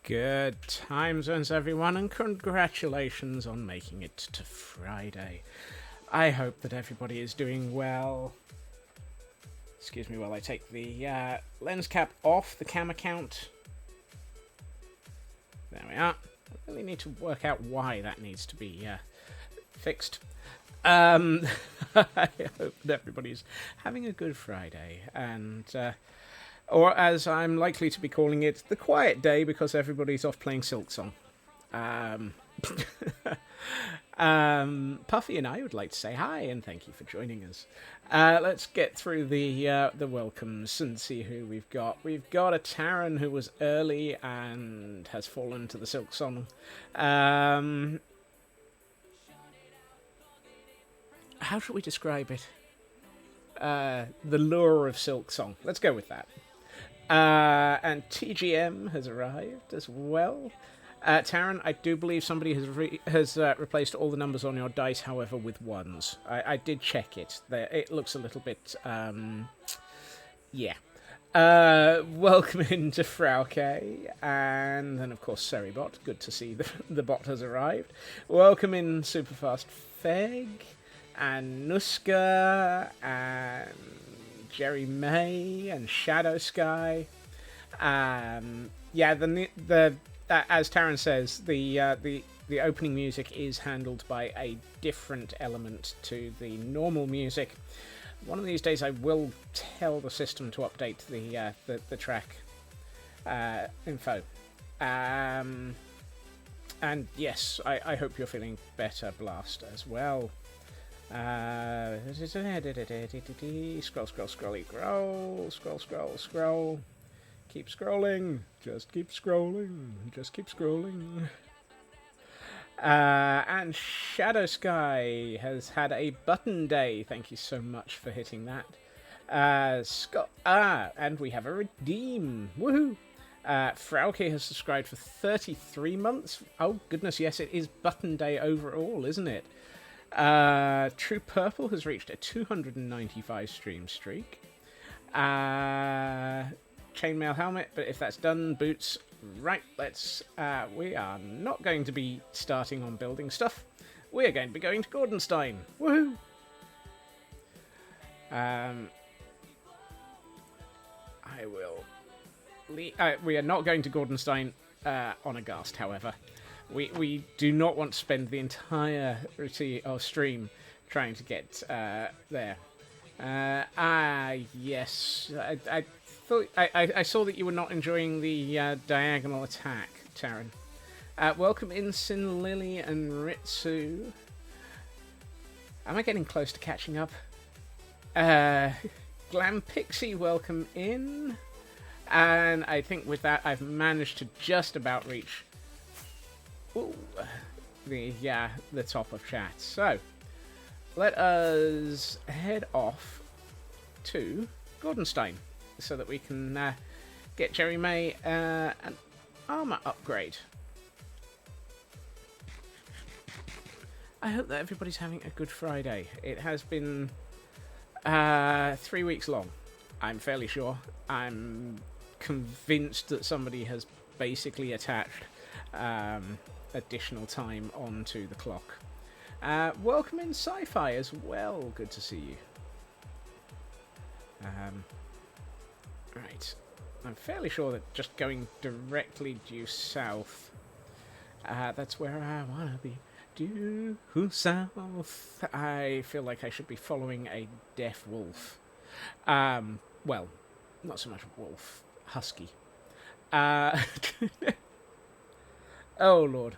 Good time zones, everyone, and congratulations on making it to Friday. I hope that everybody is doing well. Excuse me while I take the lens cap off the cam account. There we are. I really need to work out why that needs to be fixed. I hope that everybody's having a good Friday, and or as I'm likely to be calling it, the quiet day, because everybody's off playing Silksong. Puffy and I would like to say hi and thank you for joining us. Let's get through the welcomes and see who we've got. We've got a Taran who was early and has fallen to the Silksong. How should we describe it? The lure of Silksong. Let's go with that. And TGM has arrived as well. Taran, I do believe somebody has replaced all the numbers on your dice, however, with ones. I did check it. It looks a little bit, yeah. Welcome into Frauke, and then, of course, Seribot. Good to see the bot has arrived. Welcome in Superfast Feg, and Nuska, and Jerry May, and Shadow Sky. Yeah, as Taran says, the opening music is handled by a different element to the normal music. One of these days, I will tell the system to update the track info. And yes, I hope you're feeling better, Blast, as well. Scroll, scroll. Keep scrolling. Just keep scrolling. And Shadow Sky has had a button day. Thank you so much for hitting that. And we have a redeem. Woohoo! Frauke has subscribed for 33 months. Oh, goodness, yes, it is button day overall, isn't it? True Purple has reached a 295 stream streak. Chainmail helmet, but if that's done, boots. Right, we are not going to be starting on building stuff. We are going to be going to Gordonstein. Woohoo! We are not going to Gordonstein on a Ghast, however. We do not want to spend the entire stream trying to get there. Yes. I saw that you were not enjoying the diagonal attack, Taran. Welcome in, Sin Lily and Ritsu. Am I getting close to catching up? Glam Pixie, welcome in. And I think with that, I've managed to just about reach the top of chat. So, let us head off to Gordonstein so that we can get Jerry May an armor upgrade. I hope that everybody's having a good Friday. It has been 3 weeks long, I'm fairly sure. I'm convinced that somebody has basically attached additional time onto the clock. Welcome in Sci-Fi as well. Good to see you. Right. I'm fairly sure that just going directly due south, that's where I want to be. Due south. I feel like I should be following a deaf wolf. Well, not so much wolf. Husky. Oh, Lord.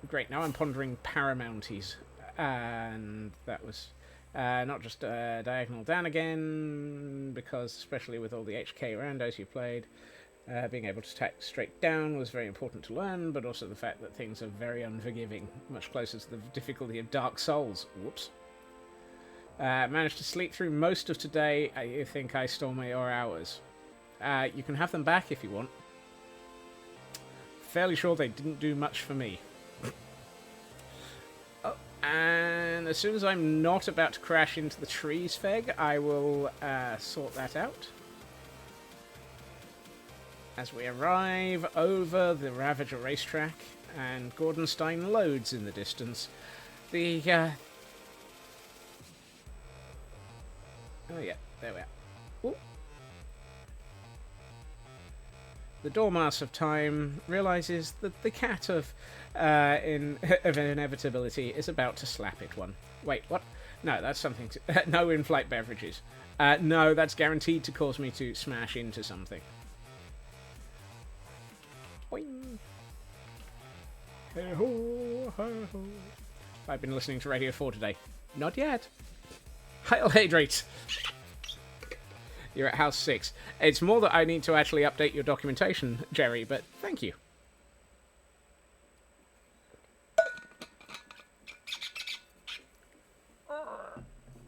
Great, now I'm pondering Paramounties. And that was not just diagonal down again, because especially with all the HK randos you played, being able to attack straight down was very important to learn, but also the fact that things are very unforgiving, much closer to the difficulty of Dark Souls. Whoops. Managed to sleep through most of today. I think I stole your hours. You can have them back if you want. Fairly sure they didn't do much for me. Oh, and as soon as I'm not about to crash into the trees, Feg, I will sort that out. as we arrive over the Ravager racetrack and Gordonstein loads in the distance. The, oh yeah, there we are. Ooh. The Dormouse of Time realizes that the cat of inevitability is about to slap it one. Wait, what? No, that's something to... no in-flight beverages. No, that's guaranteed to cause me to smash into something. Boing. Hey-ho, hey-ho. I've been listening to Radio 4 today. Not yet. Hail Hydrate. You're at House 6. It's more that I need to actually update your documentation, Jerry, but thank you.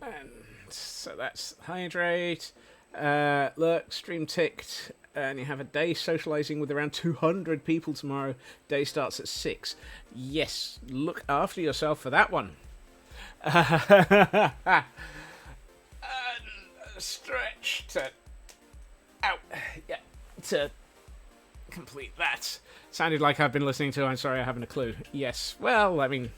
And so that's Hydrate. Look, stream ticked. And you have a day socializing with around 200 people tomorrow. Day starts at 6. Yes, look after yourself for that one. Stretch to to complete that. Sounded like I've been listening to I'm sorry I haven't a clue. Yes, well, I mean,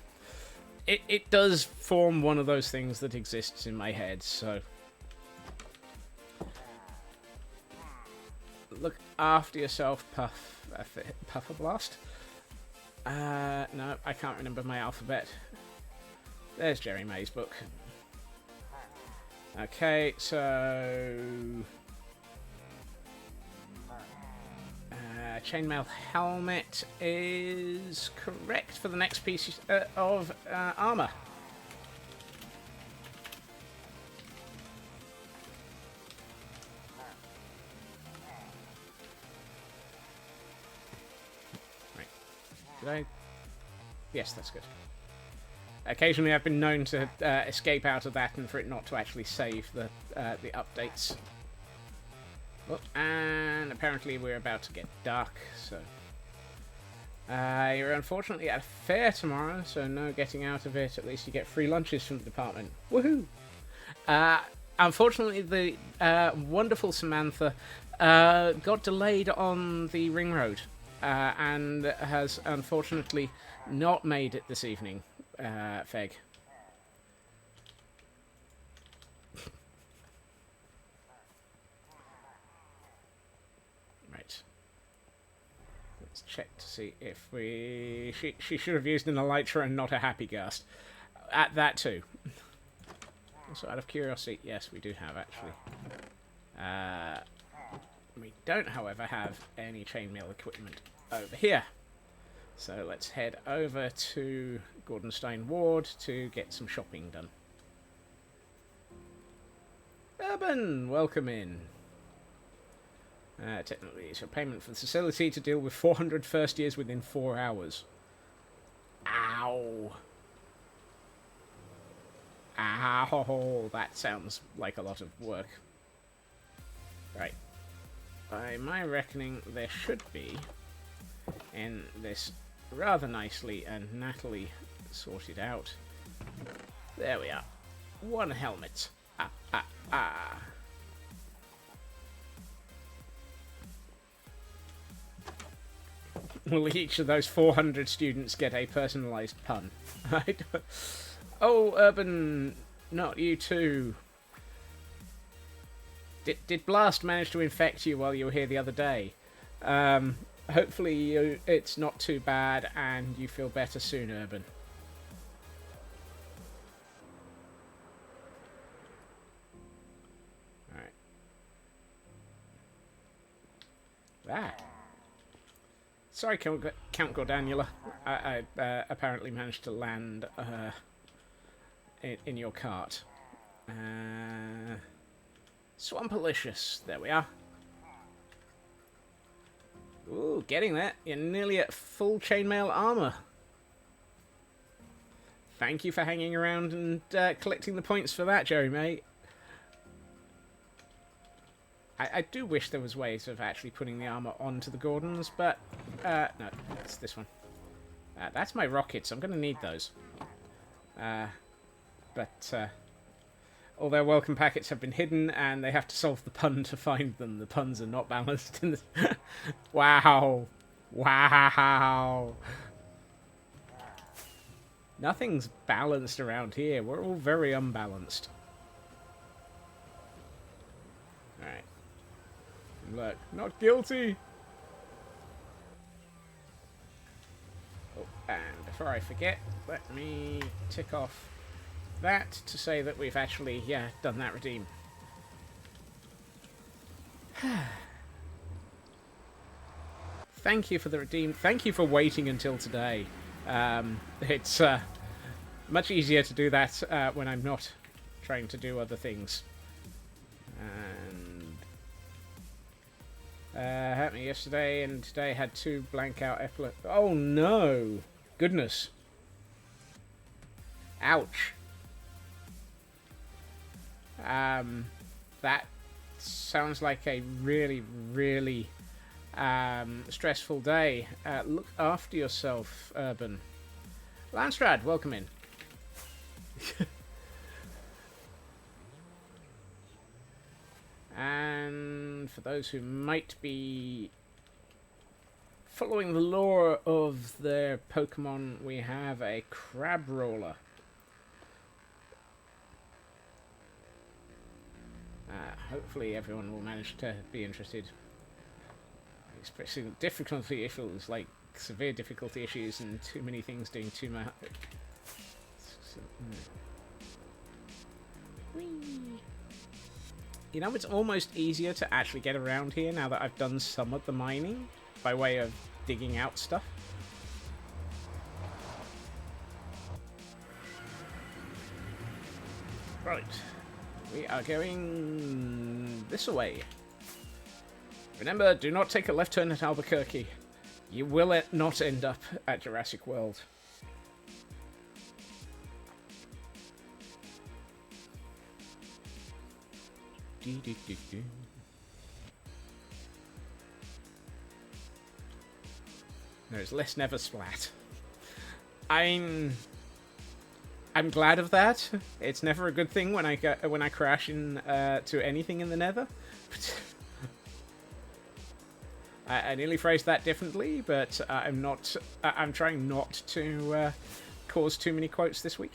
it does form one of those things that exists in my head, so look after yourself, Puffer Blast. No, I can't remember my alphabet. There's Jerry May's book. Okay, so chainmail helmet is correct for the next piece of armor. Right. Did I? Yes, that's good. Occasionally I've been known to escape out of that and for it not to actually save the updates. Oh, and apparently we're about to get dark, so... you're unfortunately at a fair tomorrow, so no getting out of it. At least you get free lunches from the department. Woohoo! Unfortunately, the wonderful Samantha got delayed on the ring road and has unfortunately not made it this evening. Feg. Right. Let's check to see if we... She should have used an elytra and not a happy ghast. At that too. Also, out of curiosity, yes, we do have actually. We don't, however, have any chainmail equipment over here. So let's head over to Gordonstein Ward to get some shopping done. Urban, welcome in. Technically, it's a payment for the facility to deal with 400 first years within 4 hours. Ow. Ow, that sounds like a lot of work. Right. By my reckoning, there should be, in this rather nicely and nattily sorted out. There we are. One helmet. Will each of those 400 students get a personalised pun? Oh, Urban, not you too. Did Blast manage to infect you while you were here the other day? Hopefully it's not too bad and you feel better soon, Urban. Alright. Sorry, Count Gordanula. I apparently managed to land in your cart. Swampalicious. There we are. Ooh, getting there. You're nearly at full chainmail armor. Thank you for hanging around and collecting the points for that, Jerry, mate. I do wish there was ways of actually putting the armor onto the Gordons, but no, it's this one. That's my rockets. I'm going to need those. All their welcome packets have been hidden, and they have to solve the pun to find them. The puns are not balanced in this. Wow. Wow. Nothing's balanced around here. We're all very unbalanced. Alright. Look, not guilty. Oh, and before I forget, let me tick off that to say that we've actually, done that redeem. Thank you for the redeem. Thank you for waiting until today. It's much easier to do that when I'm not trying to do other things. And happened yesterday, and today had 2 blank out epilepsy. Oh no! Goodness. Ouch. That sounds like a really, really stressful day. Look after yourself, Urban. Landstrad, welcome in. And for those who might be following the lore of their Pokemon, we have a Crab Roller. Hopefully everyone will manage to be interested. Especially difficulty issues, like severe difficulty issues and too many things doing too much. You know, it's almost easier to actually get around here now that I've done some of the mining by way of digging out stuff. Right. We are going this way. Remember, do not take a left turn at Albuquerque. You will not end up at Jurassic World. There's less Never Splat. I'm glad of that. It's never a good thing when I crash in to anything in the Nether. I nearly phrased that differently, but I'm trying not to cause too many quotes this week.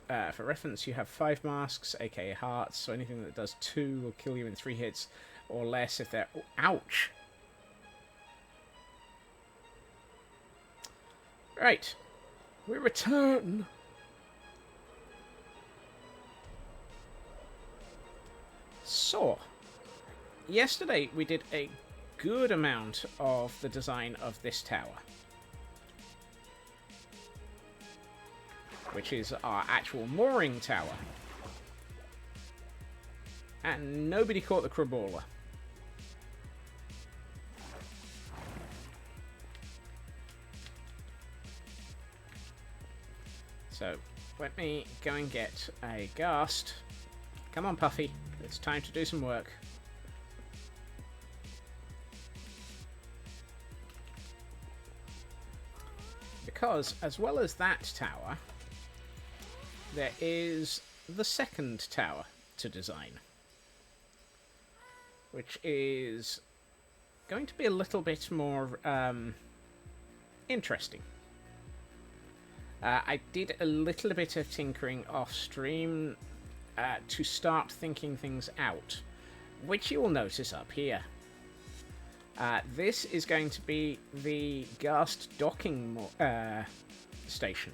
For reference, you have 5 masks, aka hearts, so anything that does 2 will kill you in 3 hits or less if they're... Ouch! Right. We return! So, yesterday we did a good amount of the design of this tower, which is our actual mooring tower, and nobody caught the Crabrawler. So let me go and get a Ghast. Come on, Puffy, it's time to do some work. Because, as well as that tower, there is the second tower to design, which is going to be a little bit more interesting. I did a little bit of tinkering off stream to start thinking things out, which you will notice up here. This is going to be the Ghast docking station,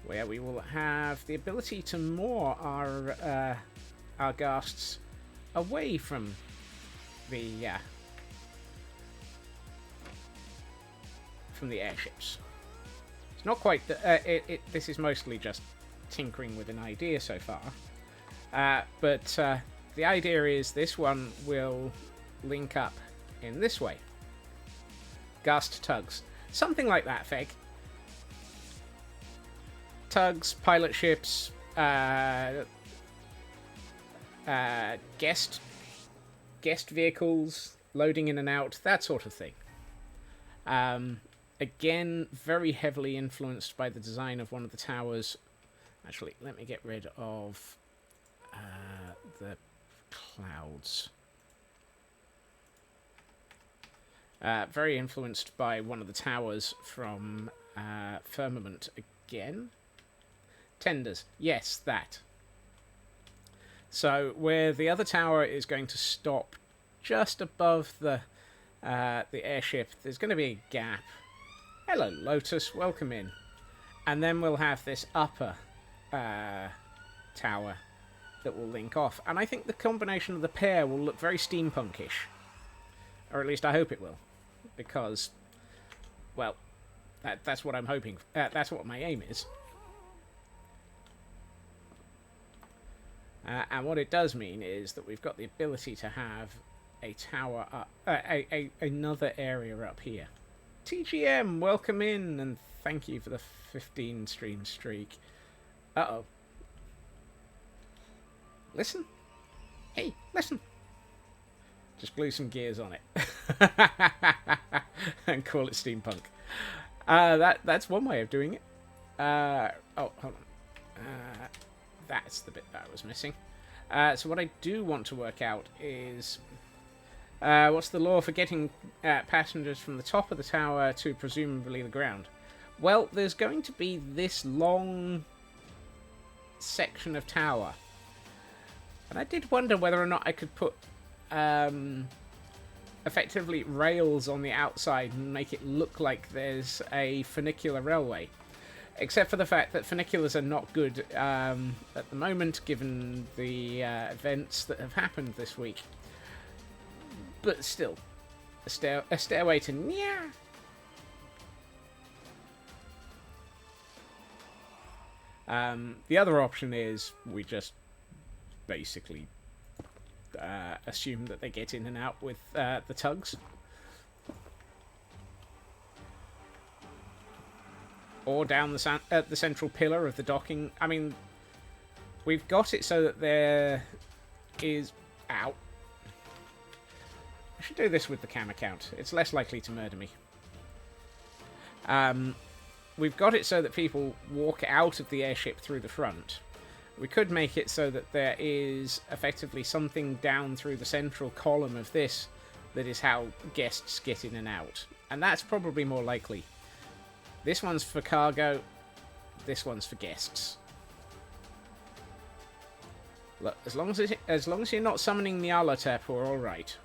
where we will have the ability to moor our Ghasts away from the airships. It's not quite this is mostly just tinkering with an idea so far, but the idea is this one will link up in this way. Ghast tugs. Something like that, Feg. Tugs, pilot ships, guest vehicles, loading in and out, that sort of thing. Again, very heavily influenced by the design of one of the towers Actually, let me get rid of the clouds. Very influenced by one of the towers from Firmament again. Tenders. Yes, that. So where the other tower is going to stop just above the airship, there's going to be a gap. Hello, Lotus. Welcome in. And then we'll have this upper tower that will link off. And I think the combination of the pair will look very steampunkish. Or at least I hope it will. Because, well, that's what I'm hoping. That's what my aim is. And what it does mean is that we've got the ability to have a tower up, another area up here. TGM, welcome in, and thank you for the 15 stream streak. Uh-oh. Listen. Hey, listen. Just glue some gears on it. And call it steampunk. That's one way of doing it. Oh, hold on. That's the bit that I was missing. So what I do want to work out is... what's the law for getting passengers from the top of the tower to presumably the ground? Well, there's going to be this long section of tower. And I did wonder whether or not I could put effectively rails on the outside and make it look like there's a funicular railway. Except for the fact that funiculars are not good at the moment, given the events that have happened this week. But still, a stairway to Nya. The other option is we just basically assume that they get in and out with the tugs. Or down the central pillar of the docking. I mean, we've got it so that there is... Ow. I should do this with the cam account. It's less likely to murder me. We've got it so that people walk out of the airship through the front. We could make it so that there is effectively something down through the central column of this that is how guests get in and out. And that's probably more likely. This one's for cargo, this one's for guests. Look, as long as you're not summoning Nyarlathotep, we're all right.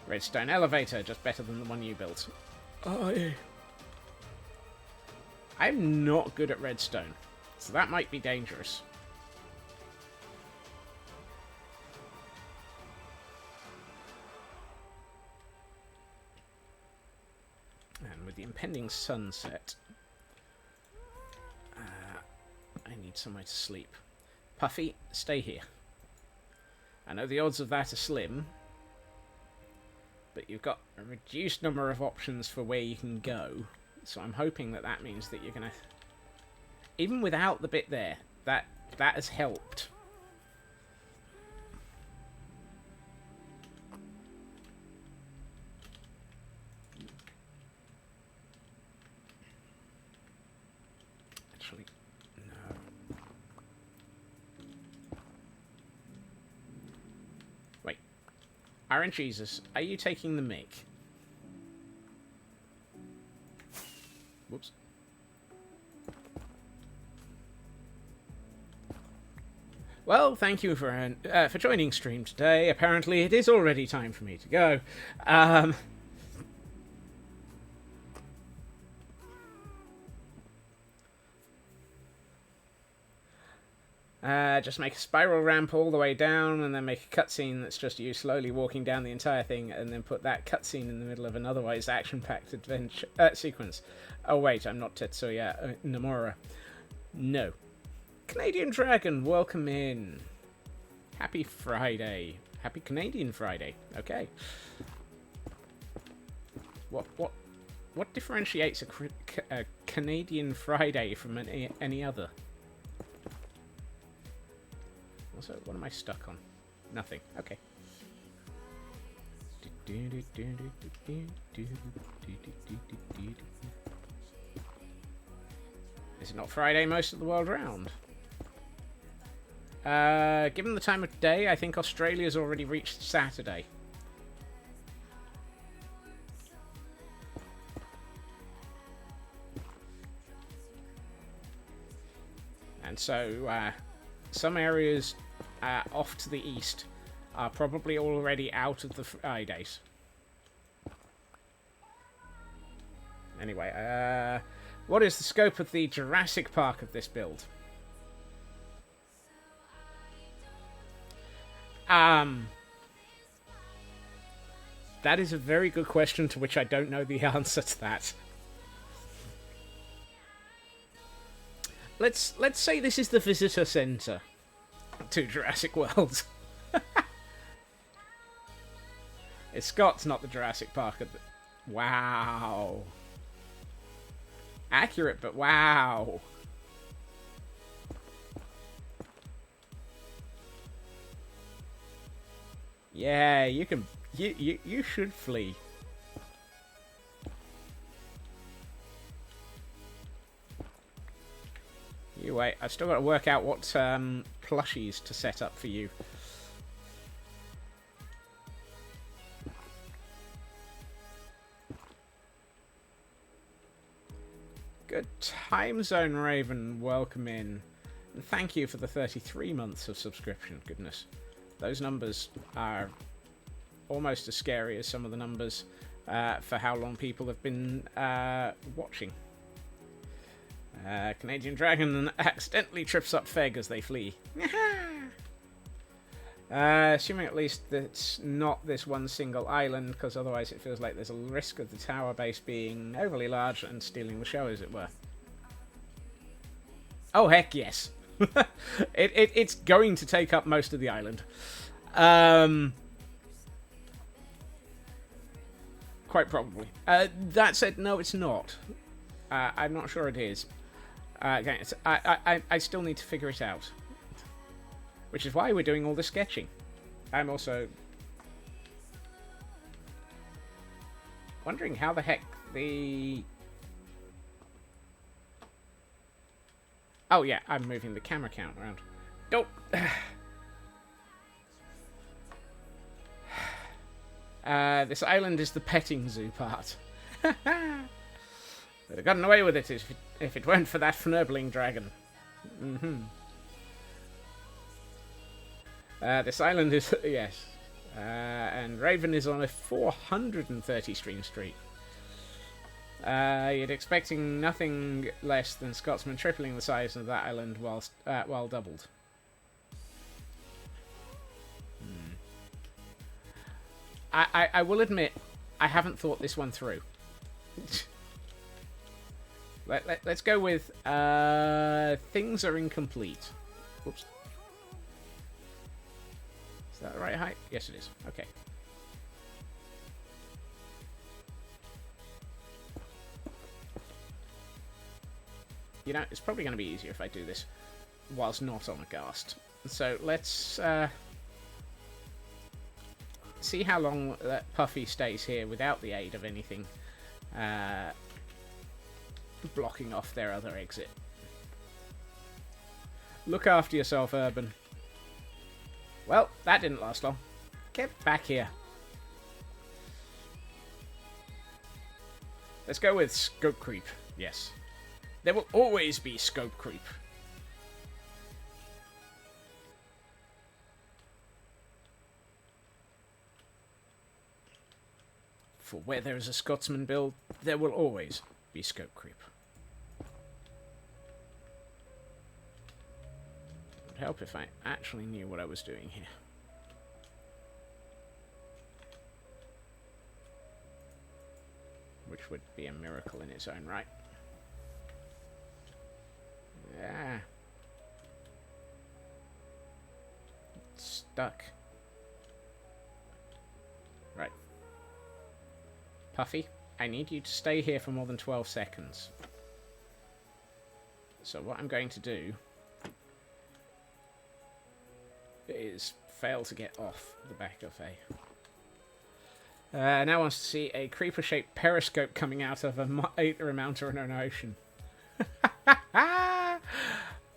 Redstone elevator, just better than the one you built. Oh, yeah. I'm not good at redstone, so that might be dangerous. And with the impending sunset, I need somewhere to sleep. Puffy, stay here. I know the odds of that are slim, but you've got a reduced number of options for where you can go. So I'm hoping that that means that you're going to... Even without the bit there, that has helped. Actually, no. Wait. Iron Jesus, are you taking the mic? Whoops. Well, thank you for joining stream today. Apparently, it is already time for me to go. Just make a spiral ramp all the way down, and then make a cutscene that's just you slowly walking down the entire thing, and then put that cutscene in the middle of an otherwise action-packed adventure sequence. Oh wait, I'm not Tetsuya Nomura. No. Canadian Dragon, welcome in. Happy Friday. Happy Canadian Friday. Okay. What differentiates a Canadian Friday from any other? Also, what am I stuck on? Nothing. Okay. Is it not Friday most of the world round? Given the time of day, I think Australia's already reached Saturday. And so, some areas off to the east are probably already out of the Fridays. Anyway, what is the scope of the Jurassic Park of this build? That is a very good question to which I don't know the answer to that. Let's say this is the visitor centre to Jurassic World. It's Scott's not the Jurassic Park of the... Wow. Accurate, but wow. Yeah, you can... You should flee. You wait. I've still got to work out what plushies to set up for you. Good time zone, Raven. Welcome in. And thank you for the 33 months of subscription. Goodness. Those numbers are almost as scary as some of the numbers for how long people have been watching. Canadian Dragon accidentally trips up Feg as they flee. Assuming at least that it's not this one single island, because otherwise it feels like there's a risk of the tower base being overly large and stealing the show, as it were. Oh, heck yes. It's going to take up most of the island. Quite probably. That said, no, it's not. I'm not sure it is. Again, I still need to figure it out. Which is why we're doing all the sketching. I'm also wondering how the heck the... Oh yeah, I'm moving the camera count around. Nope. This island is the petting zoo part. They'd have gotten away with it if it weren't for that fnurgling dragon. This island is... yes. And Raven is on a 430 stream streak. You're expecting nothing less than Scotsman tripling the size of that island while doubled. I will admit, I haven't thought this one through. Let's go with things are incomplete. Whoops. Is that the right height? Yes, it is. Okay. You know, it's probably going to be easier if I do this whilst not on a ghast. So let's see how long that Puffy stays here without the aid of anything blocking off their other exit. Look after yourself, Urban. Well, that didn't last long. Get back here. Let's go with scope creep. Yes. There will always be scope creep. For where there is a Scotsman build, there will always be scope creep. It would help if I actually knew what I was doing here. Which would be a miracle in its own right. Yeah. It's stuck. Right. Puffy, I need you to stay here for more than 12 seconds. So what I'm going to do is fail to get off the back of a... now wants to see a creeper-shaped periscope coming out of a mountain in an ocean.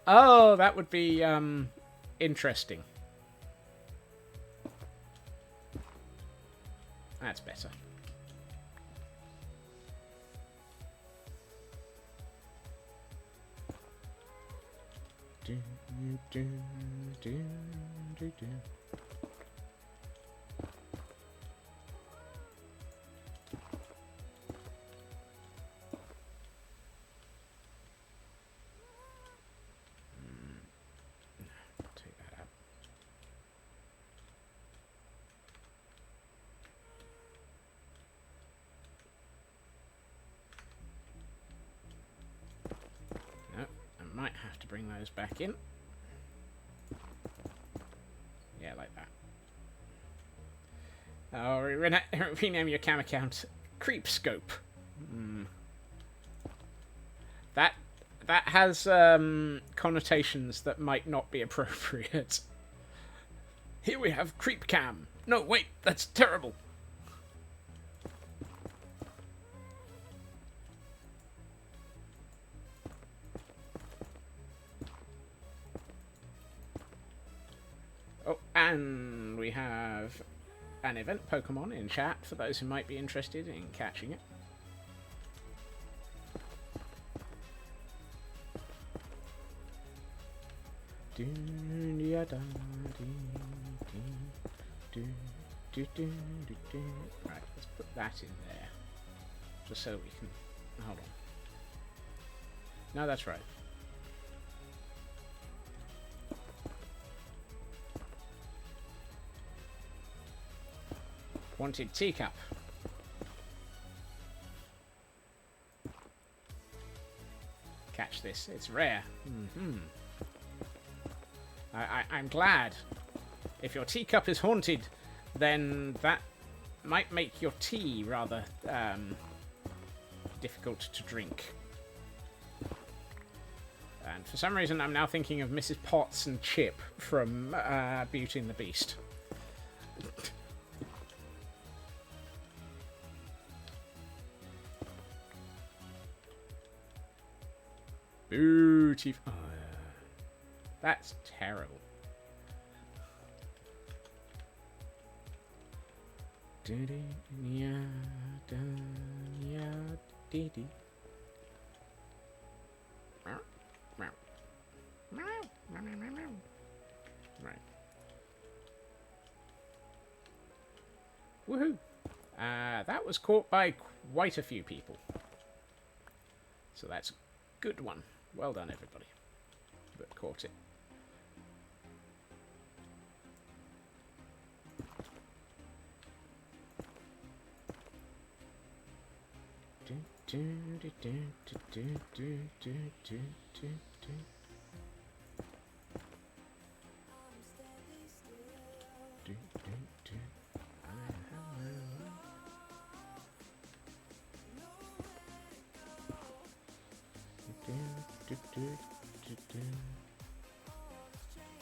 Oh, that would be interesting. That's better. Take that out. No, I might have to bring those back in. Yeah, like that. Oh, rename your cam account. Creepscope. That has connotations that might not be appropriate. Here we have creep cam. No, wait, that's terrible. Oh, and we have an event Pokemon in chat for those who might be interested in catching it. Right, let's put that in there. Just so we can... Hold on. No, that's right. Wanted teacup. Catch this. It's rare. I'm glad. If your teacup is haunted, then that might make your tea rather difficult to drink. And for some reason, I'm now thinking of Mrs. Potts and Chip from Beauty and the Beast. Beauty. Oh, that's terrible. Right. Woohoo! That was caught by quite a few people. So that's a good one. Well done, everybody. That caught it.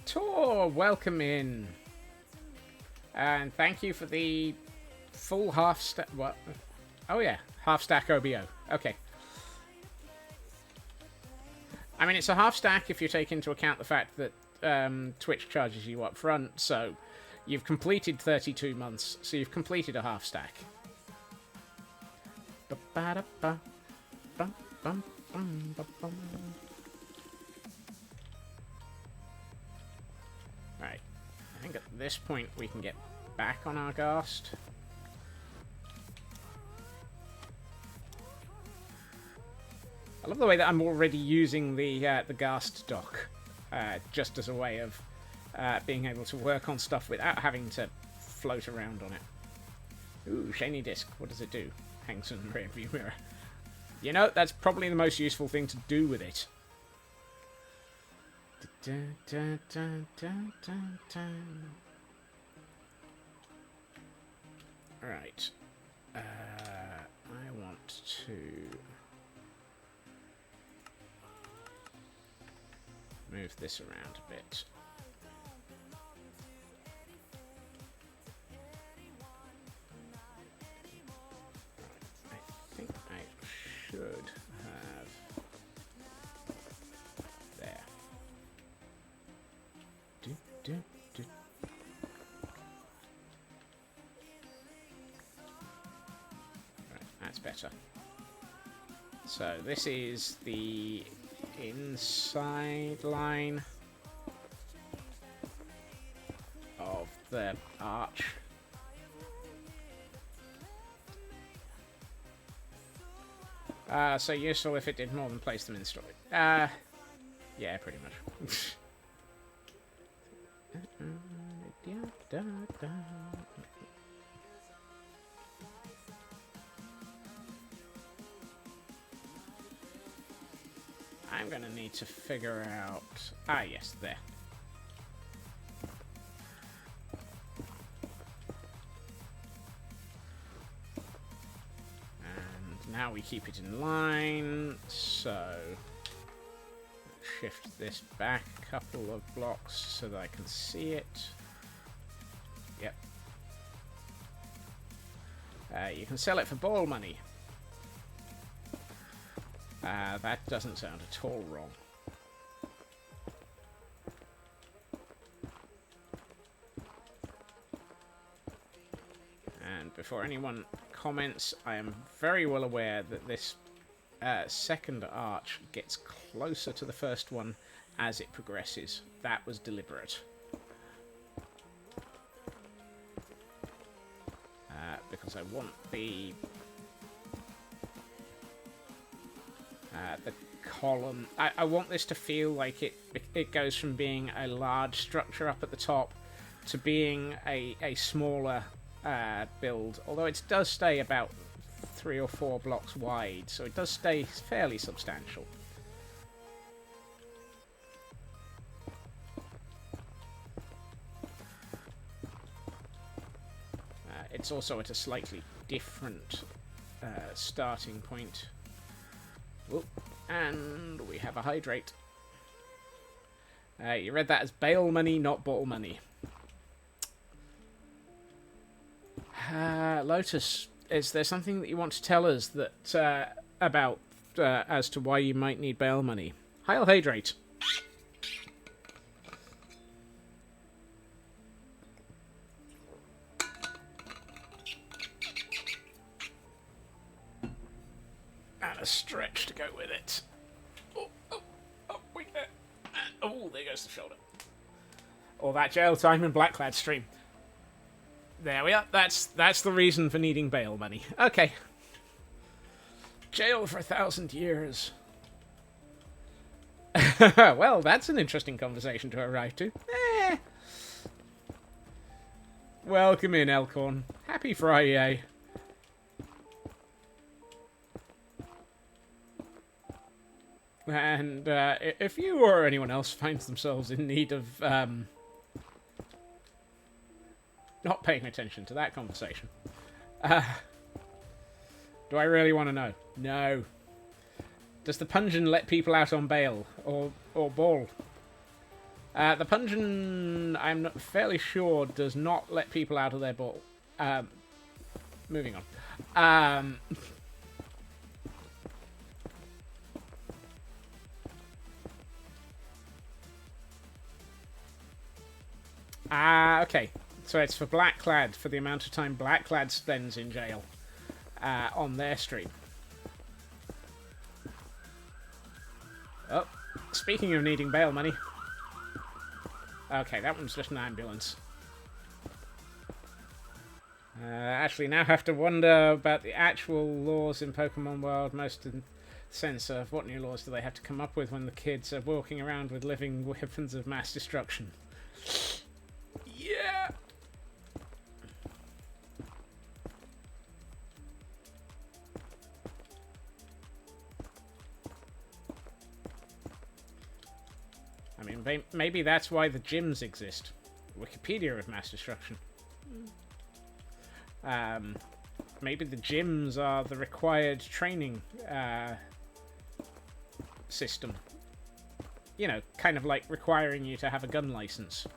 Tor, welcome in. And thank you for the full half stack. What? Oh, yeah. Half stack OBO. Okay. I mean, it's a half stack if you take into account the fact that Twitch charges you up front. So you've completed 32 months. So you've completed a half stack. Right. I think at this point we can get back on our Ghast. I love the way that I'm already using the Ghast dock just as a way of being able to work on stuff without having to float around on it. Ooh, shiny disc. What does it do? Hangs in the rearview mirror. You know, that's probably the most useful thing to do with it. Right. I want to move this around a bit. Right. I think I should have Right, that's better. So this is the inside line of the arch. So useful if it did more than place them in story. Yeah, pretty much. I'm gonna need to figure out... Ah, yes, there. And now we keep it in line, so... Shift this back a couple of blocks so that I can see it. Yep. You can sell it for ball money. That doesn't sound at all wrong. And before anyone comments, I am very well aware that this second arch gets closer to the first one as it progresses. That was deliberate. Because I want the column... I want this to feel like it goes from being a large structure up at the top to being a smaller build, although it does stay about 3 or 4 blocks wide, so it does stay fairly substantial. It's also at a slightly different starting point. Whoop. And we have a hydrate. You read that as bail money, not ball money. Lotus, is there something that you want to tell us that about as to why you might need bail money? Heil hydrate. And a stretch to go with it. Oh, wait there. Oh, there goes the shoulder. All that jail time and Blackclad stream. There we are. That's the reason for needing bail money. Okay. Jail for 1,000 years. Well, that's an interesting conversation to arrive to. Welcome in, Elkhorn. Happy Friday. And if you or anyone else finds themselves in need of not paying attention to that conversation, do I really want to know? No. Does the Pungeon let people out on bail or ball? The Pungeon, I'm not fairly sure, does not let people out of their ball. Moving on. Okay. So it's for Blackclad, for the amount of time Blackclad spends in jail on their stream. Oh, speaking of needing bail money. Okay, that one's just an ambulance. Actually, now have to wonder about the actual laws in Pokemon World, most in the sense of what new laws do they have to come up with when the kids are walking around with living weapons of mass destruction. Yeah. I mean, maybe that's why the gyms exist. Wikipedia of mass destruction. Maybe the gyms are the required training system. You know, kind of like requiring you to have a gun license.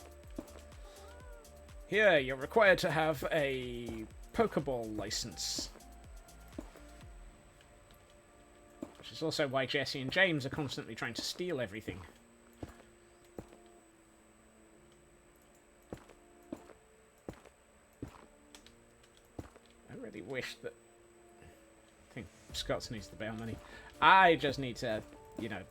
Here, you're required to have a Pokeball license. Which is also why Jesse and James are constantly trying to steal everything. wish that... I think Scots needs the bail money. I just need to, you know,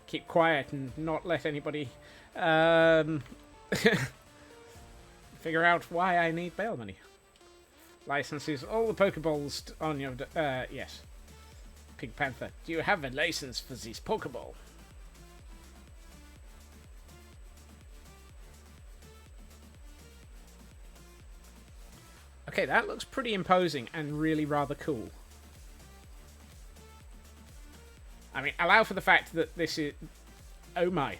keep quiet and not let anybody figure out why I need bail money. Licenses all the Pokeballs on your... yes. Pig Panther, do you have a license for this Pokeball? Okay, that looks pretty imposing and really rather cool. I mean, allow for the fact that this is... Oh my.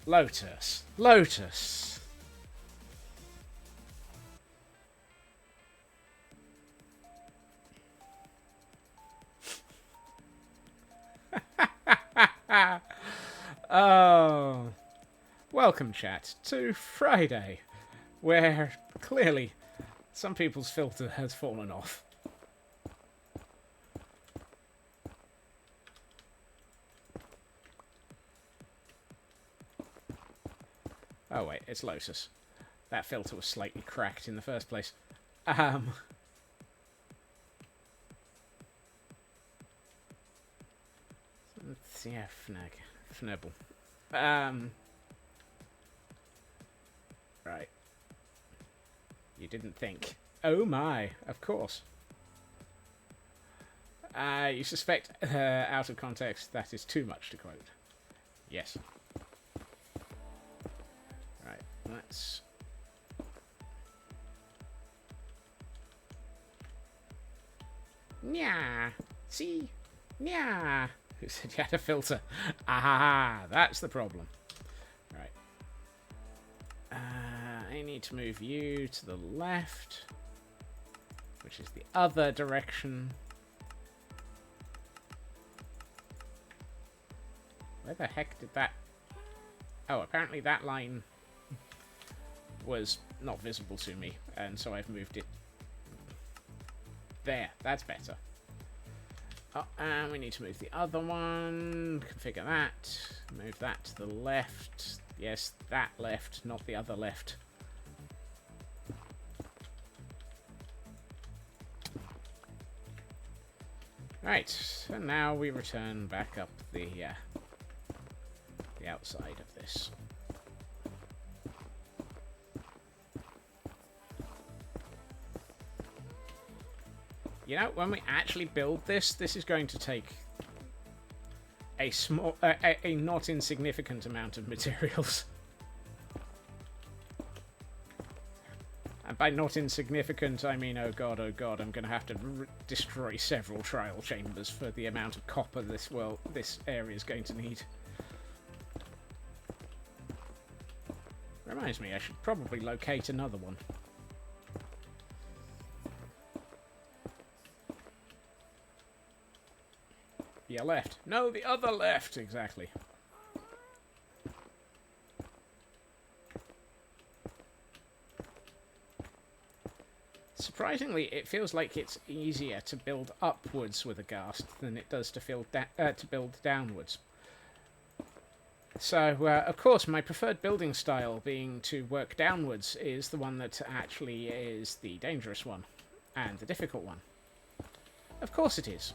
Lotus. Lotus. Oh. Welcome, chat, to Friday, where clearly some people's filter has fallen off. Oh wait, it's Lotus. That filter was slightly cracked in the first place. Yeah, Fnurble. Right. You didn't think. Oh my, of course. You suspect, out of context, that is too much to quote. Yes. Right, let's... Nya! See? Nya! Who said you had a filter? Ah, that's the problem. Right. I need to move you to the left, which is the other direction. Where the heck did that... Oh, apparently that line was not visible to me, and so I've moved it. There, that's better. Oh, and we need to move the other one. Configure that. Move that to the left. Yes, that left, not the other left. Right, and now we return back up the outside of this. You know, when we actually build this, this is going to take a small, a not insignificant amount of materials. And by not insignificant, I mean, oh god, I'm going to have to destroy several trial chambers for the amount of copper this area is going to need. Reminds me, I should probably locate another one. Yeah, left. No, the other left, exactly. Surprisingly, it feels like it's easier to build upwards with a ghast than it does to build downwards. So, of course, my preferred building style being to work downwards is the one that actually is the dangerous one and the difficult one. Of course it is.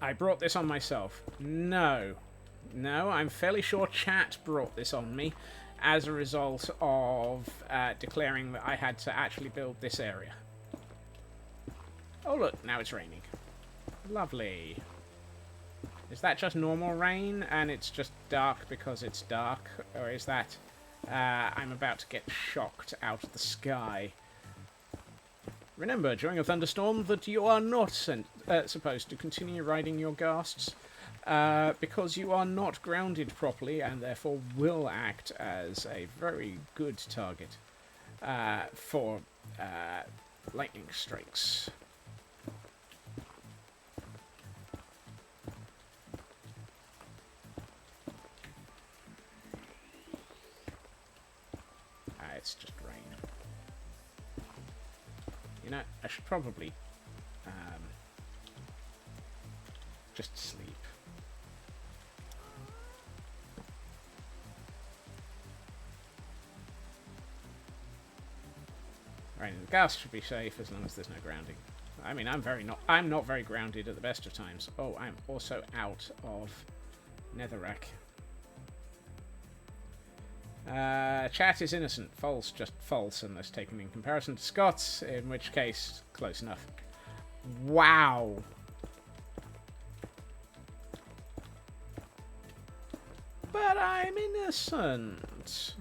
I brought this on myself. No. No, I'm fairly sure chat brought this on me as a result of declaring that I had to actually build this area. Oh look, now it's raining. Lovely. Is that just normal rain and it's just dark because it's dark? Or is that I'm about to get shocked out of the sky? Remember, during a thunderstorm, that you are not supposed to continue riding your ghasts because you are not grounded properly and therefore will act as a very good target for lightning strikes. It's just rain. You know, I should probably just sleep. Right, the gas should be safe as long as there's no grounding. I mean, I'm not very grounded at the best of times. Oh, I'm also out of netherrack. Chat is innocent. False, just false, unless taken in comparison to Scott's, in which case, close enough. Wow. But I'm innocent.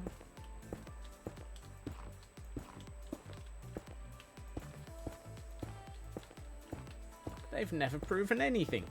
They've never proven anything.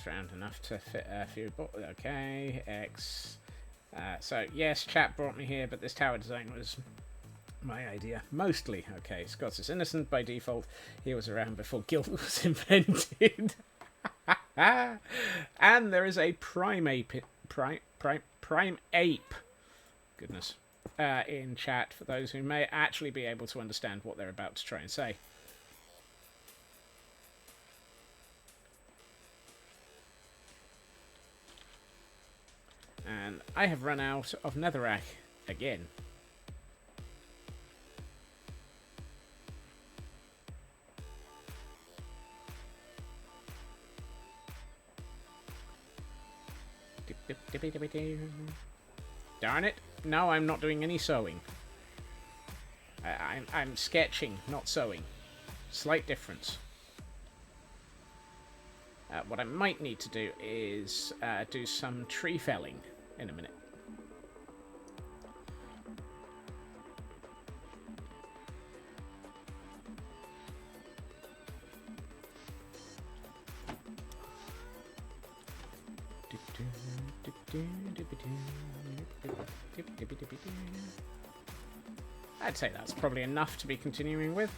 Round enough to fit a few. Okay, X. So yes, chat brought me here, but this tower design was my idea mostly. Okay, Scott's is innocent by default. He was around before guilt was invented. And there is a prime ape. Prime ape. Goodness. In chat for those who may actually be able to understand what they're about to try and say. And I have run out of netherrack again. Darn it. No, I'm not doing any sewing. I'm sketching, not sewing. Slight difference. What I might need to do is do some tree felling in a minute. I'd say that's probably enough to be continuing with.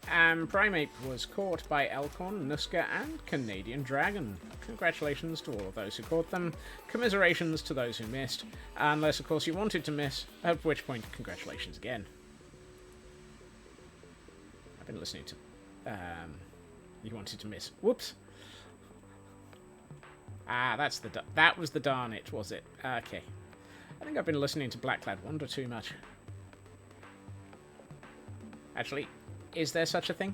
Primeape was caught by Elkhorn, Nuska, and Canadian Dragon. Congratulations to all of those who caught them. Commiserations to those who missed. Unless, of course, you wanted to miss, at which point, congratulations again. I've been listening to... you wanted to miss. Whoops. That's the... That was the darn it, was it? Okay. I think I've been listening to Blackclad Wander too much. Actually... Is there such a thing?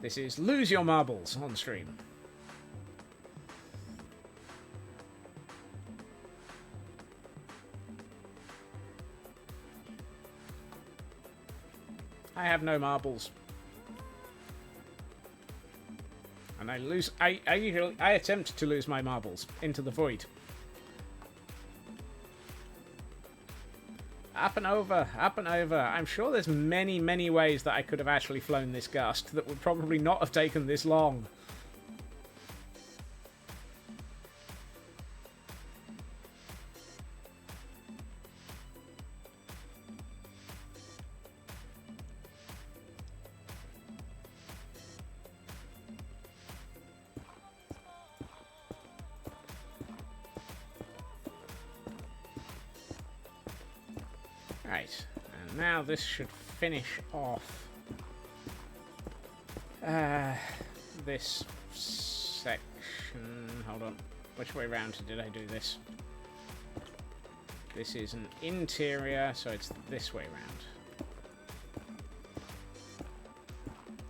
This is Lose Your Marbles on stream. I have no marbles. And I attempt to lose my marbles into the void. Up and over, up and over. I'm sure there's many, many ways that I could have actually flown this gust that would probably not have taken this long. Right, and now this should finish off this section. Hold on, which way round did I do this? This is an interior, so it's this way round.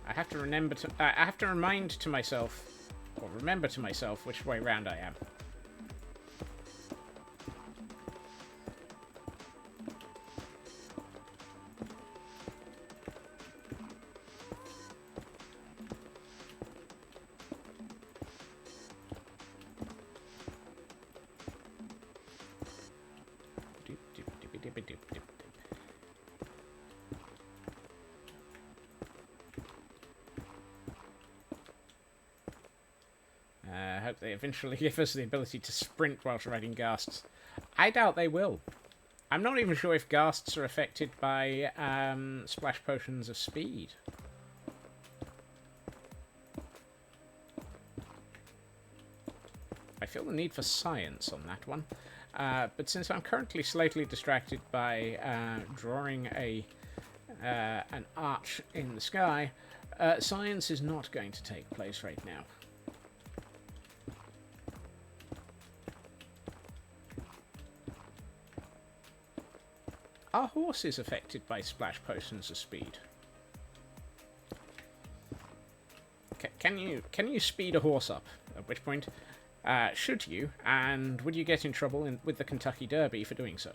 I have to remember to. I have to remind to myself, or remember to myself, which way round I am. hope they eventually give us the ability to sprint whilst riding ghasts. I doubt they will. I'm not even sure if ghasts are affected by splash potions of speed. I feel the need for science on that one. But since I'm currently slightly distracted by drawing an arch in the sky, science is not going to take place right now. Are horses affected by splash potions of speed? Can you speed a horse up? At which point, should you? And would you get in trouble with the Kentucky Derby for doing so?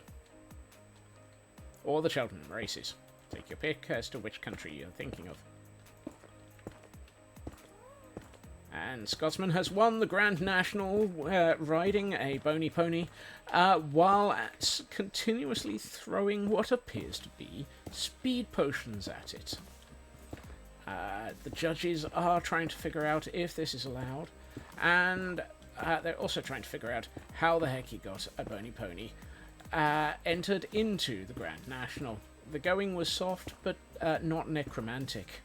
Or the Cheltenham races? Take your pick as to which country you're thinking of. And Scotsman has won the Grand National riding a bony pony while continuously throwing what appears to be speed potions at it. The judges are trying to figure out if this is allowed, and they're also trying to figure out how the heck he got a bony pony entered into the Grand National. The going was soft, but not necromantic.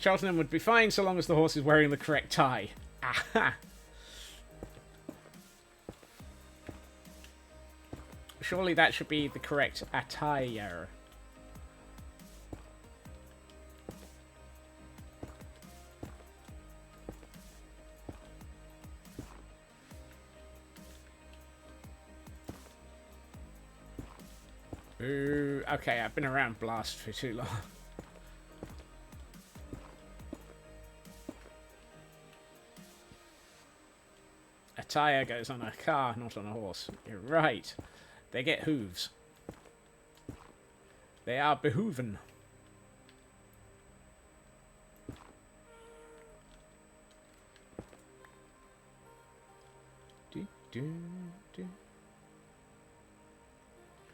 Cheltenham would be fine so long as the horse is wearing the correct tie. Aha! Surely that should be the correct attire. Ooh, okay, I've been around Blast for too long. A tyre goes on a car, not on a horse. You're right. They get hooves. They are behooven. Do, do, do.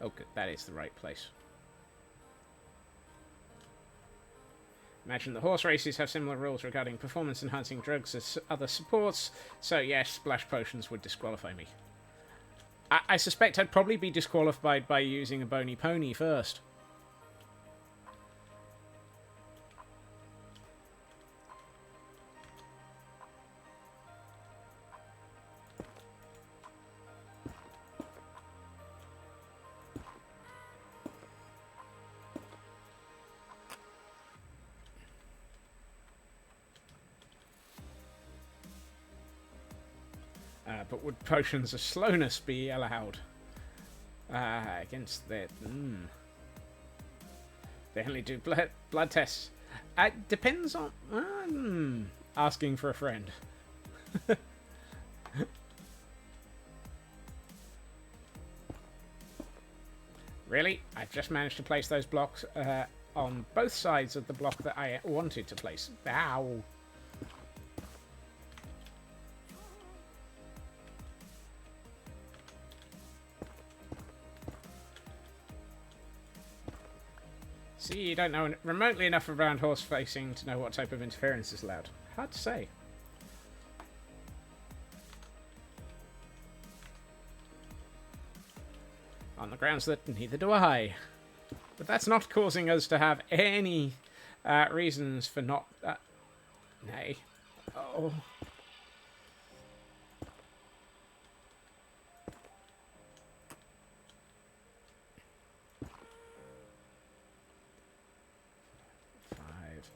Oh, good. That is the right place. Imagine the horse races have similar rules regarding performance-enhancing drugs as other supports, so yes, splash potions would disqualify me. I suspect I'd probably be disqualified by using a bony pony first. But would potions of slowness be allowed? Against the... They only do blood tests. Depends on... asking for a friend. Really? I've just managed to place those blocks on both sides of the block that I wanted to place. Ow! See, you don't know remotely enough around horse racing to know what type of interference is allowed. Hard to say. On the grounds that neither do I. But that's not causing us to have any reasons for not... nay. Oh...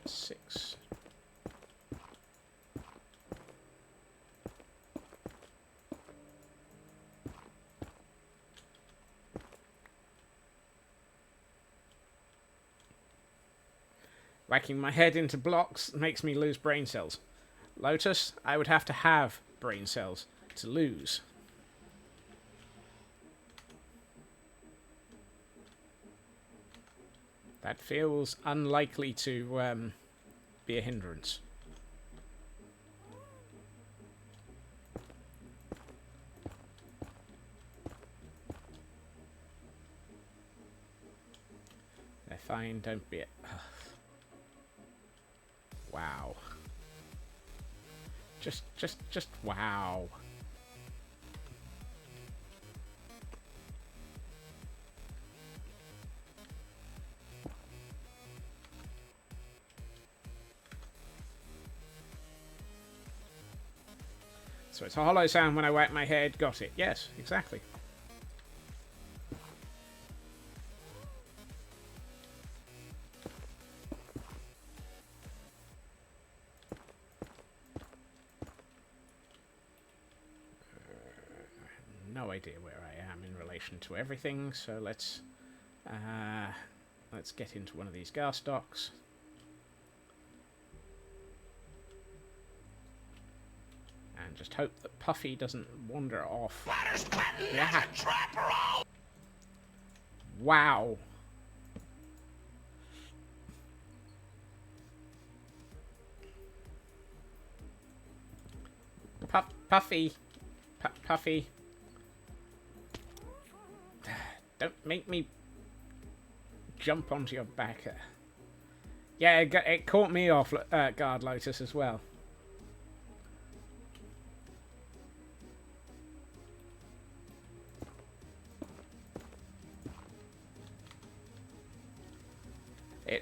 6. Whacking my head into blocks makes me lose brain cells. Lotus, I would have to have brain cells to lose. That feels unlikely to be a hindrance. They're fine, don't be it. Wow. Just wow. So it's a hollow sound when I whack my head. Got it. Yes, exactly. No idea where I am in relation to everything, so let's get into one of these gas docks. And just hope that Puffy doesn't wander off. Yeah. Wow. Puffy. Puffy. Don't make me jump onto your back. Yeah, it caught me off guard Lotus as well.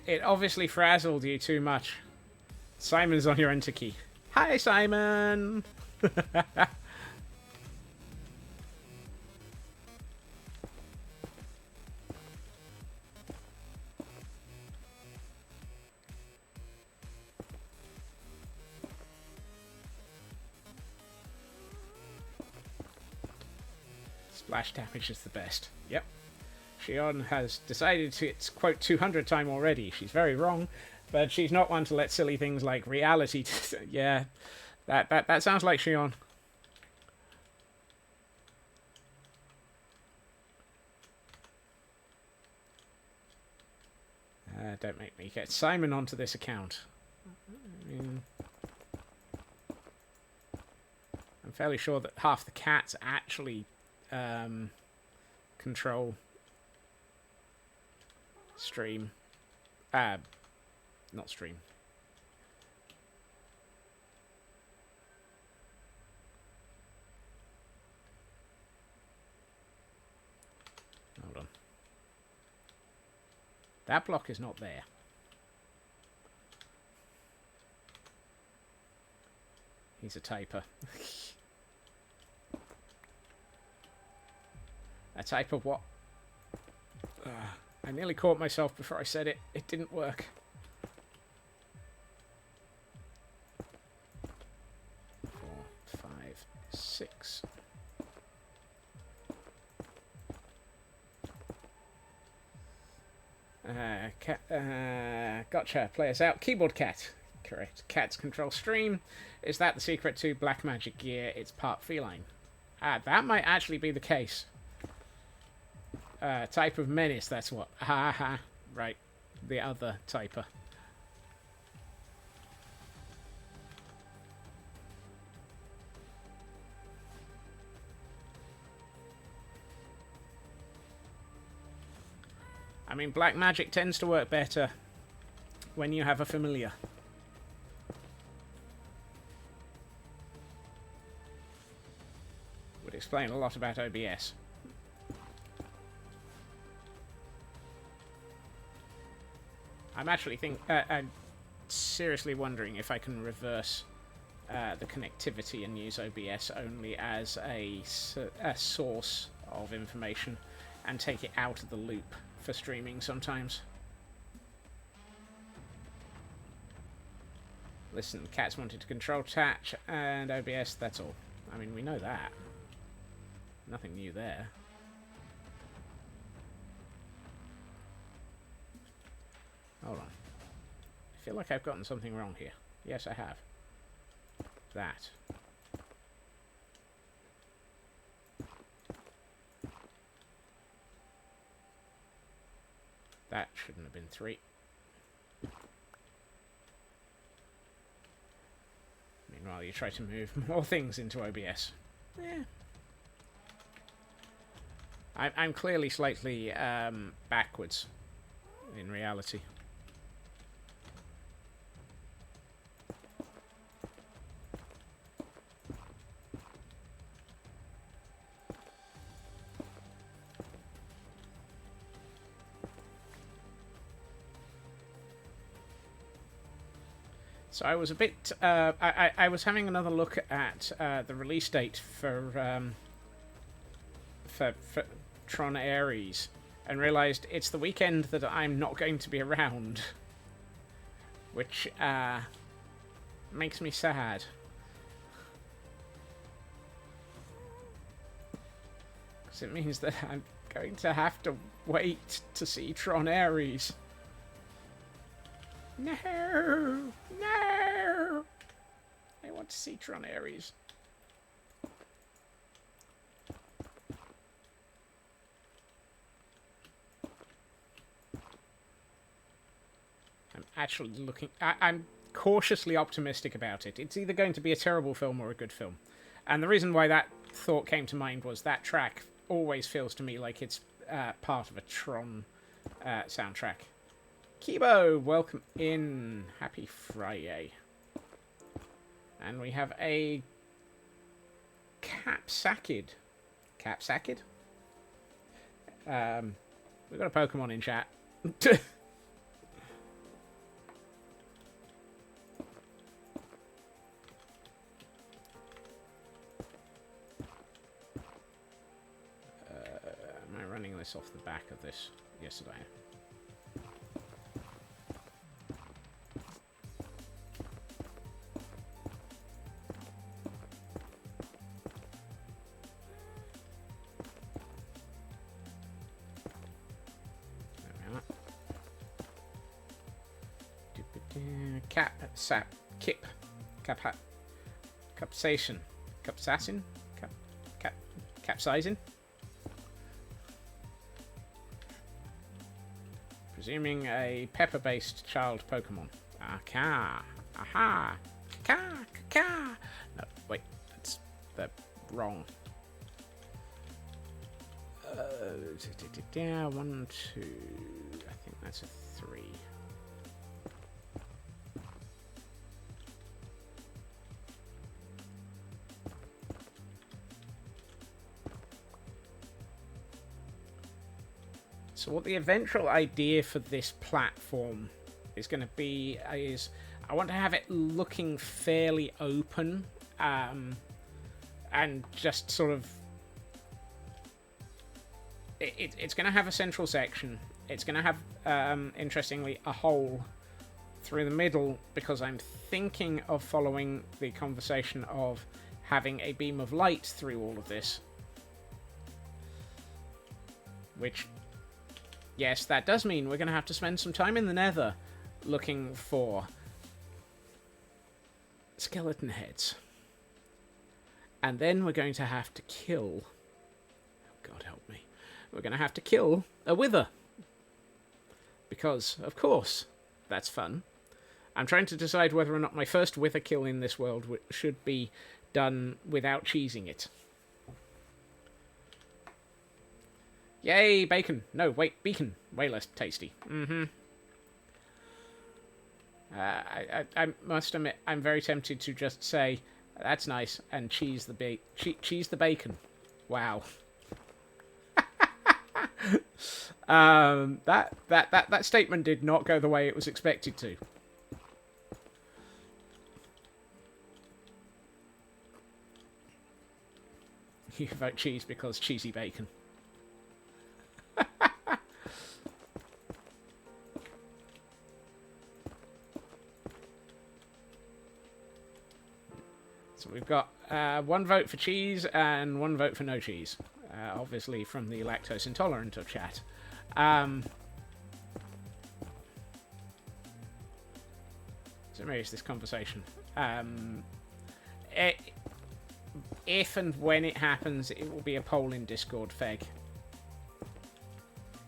It obviously frazzled you too much. Simon's on your enter key. Hi, Simon! Splash damage is the best. Yep. Shion has decided it's quote 200 time already. She's very wrong, but she's not one to let silly things like reality. Yeah, that sounds like Shion. Don't make me get Simon onto this account. I mean, I'm fairly sure that half the cats actually control stream. Not stream. Hold on. That block is not there. He's a typer. A type of what? I nearly caught myself before I said it. It didn't work. Four, five, six. Gotcha. Players out. Keyboard cat. Correct. Cats control stream. Is that the secret to black magic gear? It's part feline. That might actually be the case. Type of menace, that's what. Ha ha. Right. The other typer. I mean, black magic tends to work better when you have a familiar. Would explain a lot about OBS. I'm actually I'm seriously wondering if I can reverse the connectivity and use OBS only as a source of information and take it out of the loop for streaming sometimes. Listen, cats wanted to control touch and OBS, that's all. I mean, we know that. Nothing new there. Hold on. I feel like I've gotten something wrong here. Yes, I have. That. That shouldn't have been 3. Meanwhile, you try to move more things into OBS. Yeah. I'm clearly slightly backwards in reality. So I was a bit. I was having another look at the release date for Tron Ares, and realised it's the weekend that I'm not going to be around, which makes me sad. Because it means that I'm going to have to wait to see Tron Ares. No! No! I want to see Tron Ares. I'm actually looking... I'm cautiously optimistic about it. It's either going to be a terrible film or a good film. And the reason why that thought came to mind was that track always feels to me like it's part of a Tron soundtrack. Kibo, welcome in. Happy Friday. And we have a Capsakid. Capsakid? We've got a Pokemon in chat. Am I running this off the back of this? Yes, I am. Capsation. Capsassin? Capsizing? Presuming a pepper-based child Pokemon. Aha! Aha! Ka! No, wait, that's wrong. 1, 2. I think that's a 3. So what the eventual idea for this platform is going to be is I want to have it looking fairly open, and just sort of it's going to have a central section. It's going to have, interestingly, a hole through the middle, because I'm thinking of following the conversation of having a beam of light through all of this. Which, yes, that does mean we're going to have to spend some time in the Nether looking for skeleton heads. And then we're going to have to kill... Oh, God help me. We're going to have to kill a wither. Because, of course, that's fun. I'm trying to decide whether or not my first wither kill in this world should be done without cheesing it. Yay, bacon. No, wait, beacon. Way less tasty. I must admit, I'm very tempted to just say, that's nice, and cheese the bacon. Wow. That statement did not go the way it was expected to. You vote cheese because cheesy bacon. So we've got 1 vote for cheese and 1 vote for no cheese. Obviously from the lactose intolerant of chat. So where is this conversation? If and when it happens, it will be a poll in Discord, Feg.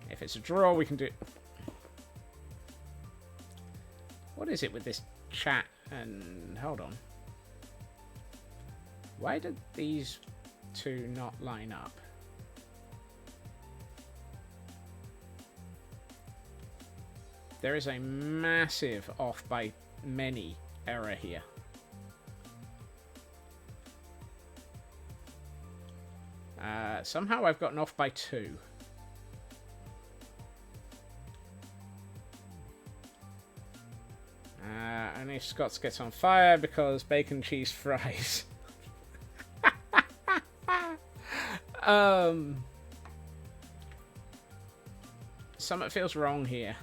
If it's a draw, we can do it. What is it with this chat? And hold on. Why did these two not line up? There is a massive off by many error here. Somehow I've gotten off by 2. Only if Scott's gets on fire because bacon cheese fries. Something feels wrong here.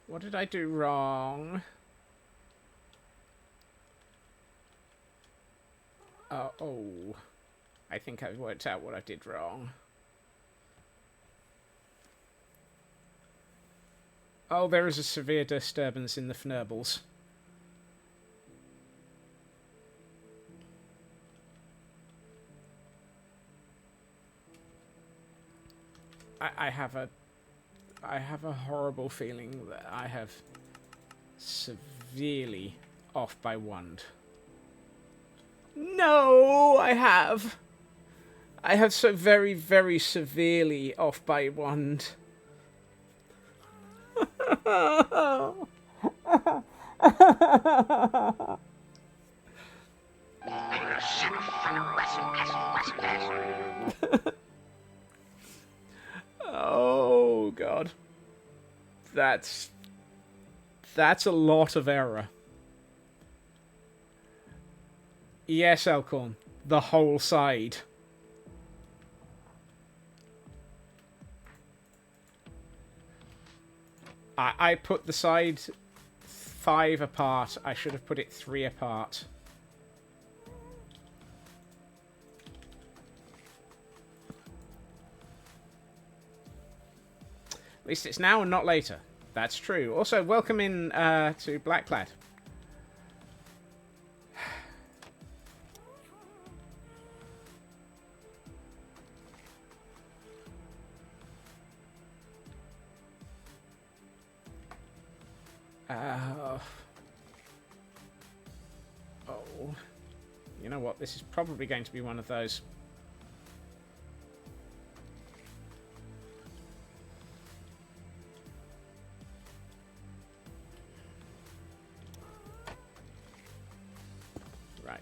What did I do wrong? Oh. I think I've worked out what I did wrong. Oh, there is a severe disturbance in the Fnurbles. I have a horrible feeling that I have severely off by one. No, I have so very, very severely off by one. Oh God, that's a lot of error. Yes, Elkhorn, the whole side. I put the side 5 apart. I should have put it 3 apart. At least it's now and not later. That's true. Also, welcome in to Blackclad. Oh. You know what? This is probably going to be one of those. Right.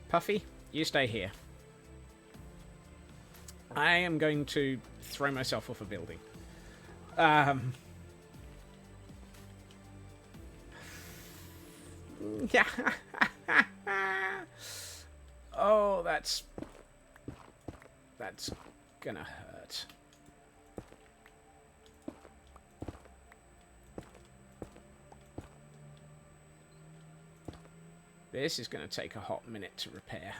Puffy, you stay here. I am going to throw myself off a building. Yeah. Oh, that's gonna hurt. This is gonna take a hot minute to repair.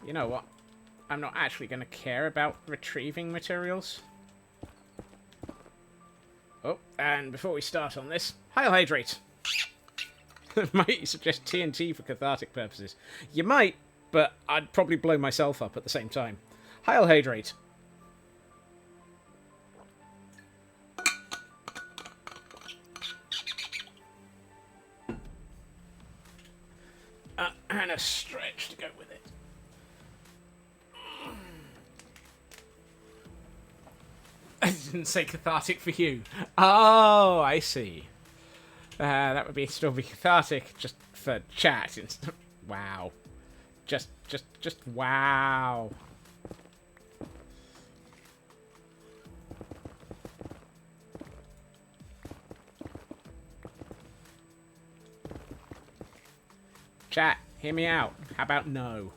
You know what? I'm not actually going to care about retrieving materials. Oh, and before we start on this, Heil Hydrate! Might you suggest TNT for cathartic purposes? You might, but I'd probably blow myself up at the same time. Heil Hydrate! And a stretch to go with it. I didn't say cathartic for you. Oh, I see. That would still be cathartic just for chat. Wow. Just wow. Chat, hear me out. How about no?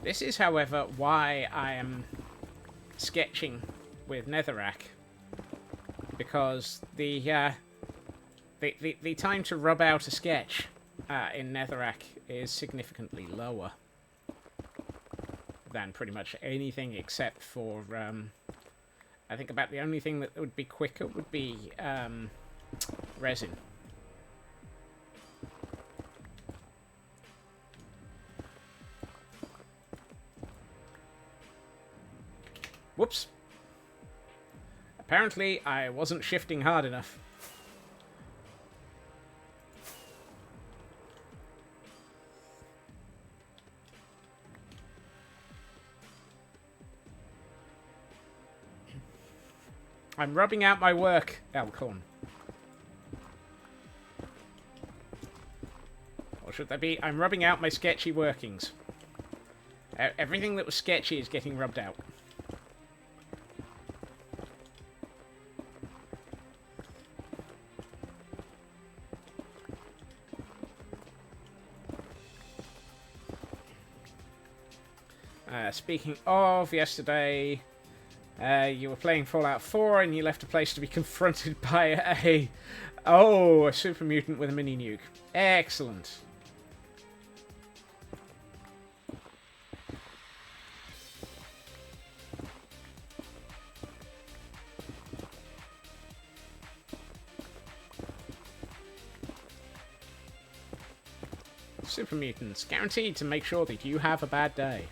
This is, however, why I am sketching with Netherrack, because the time to rub out a sketch in Netherrack is significantly lower than pretty much anything except for I think about the only thing that would be quicker would be resin. Whoops. Apparently, I wasn't shifting hard enough. I'm rubbing out my work, Elkhorn. Or should that be, I'm rubbing out my sketchy workings. Everything that was sketchy is getting rubbed out. Speaking of yesterday, you were playing Fallout 4 and you left a place to be confronted by a super mutant with a mini nuke. Excellent. Super mutants, guaranteed to make sure that you have a bad day.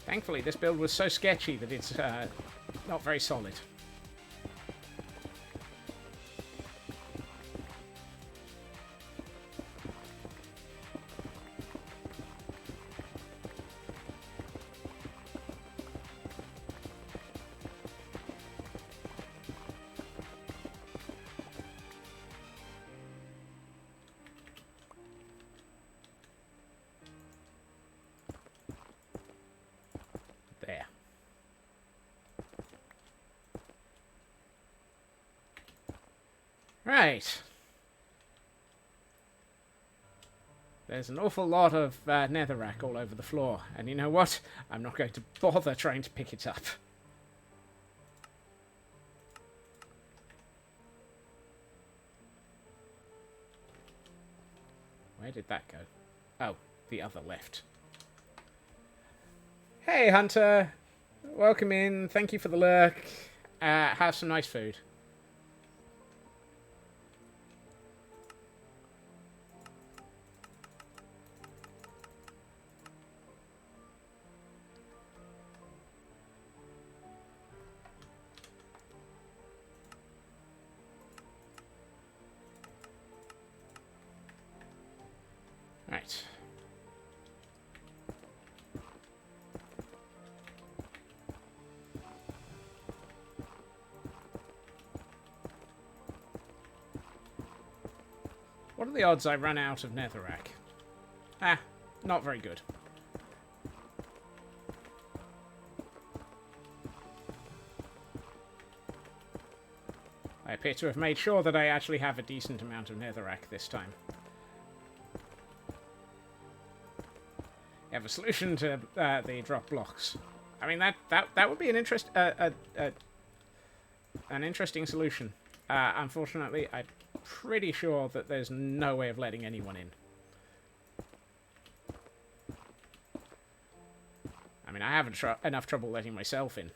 Thankfully, this build was so sketchy that it's not very solid. There. Right. There's an awful lot of netherrack all over the floor, and you know what? I'm not going to bother trying to pick it up. Where did that go? Oh, the other left. Hey, Hunter. Welcome in. Thank you for the lurk. Have some nice food. Right. What are the odds I run out of netherrack? Ah, not very good. I appear to have made sure that I actually have a decent amount of netherrack this time. You have a solution to the drop blocks. I mean, that would be an interesting solution. Unfortunately, I'm pretty sure that there's no way of letting anyone in. I mean, I haven't enough trouble letting myself in.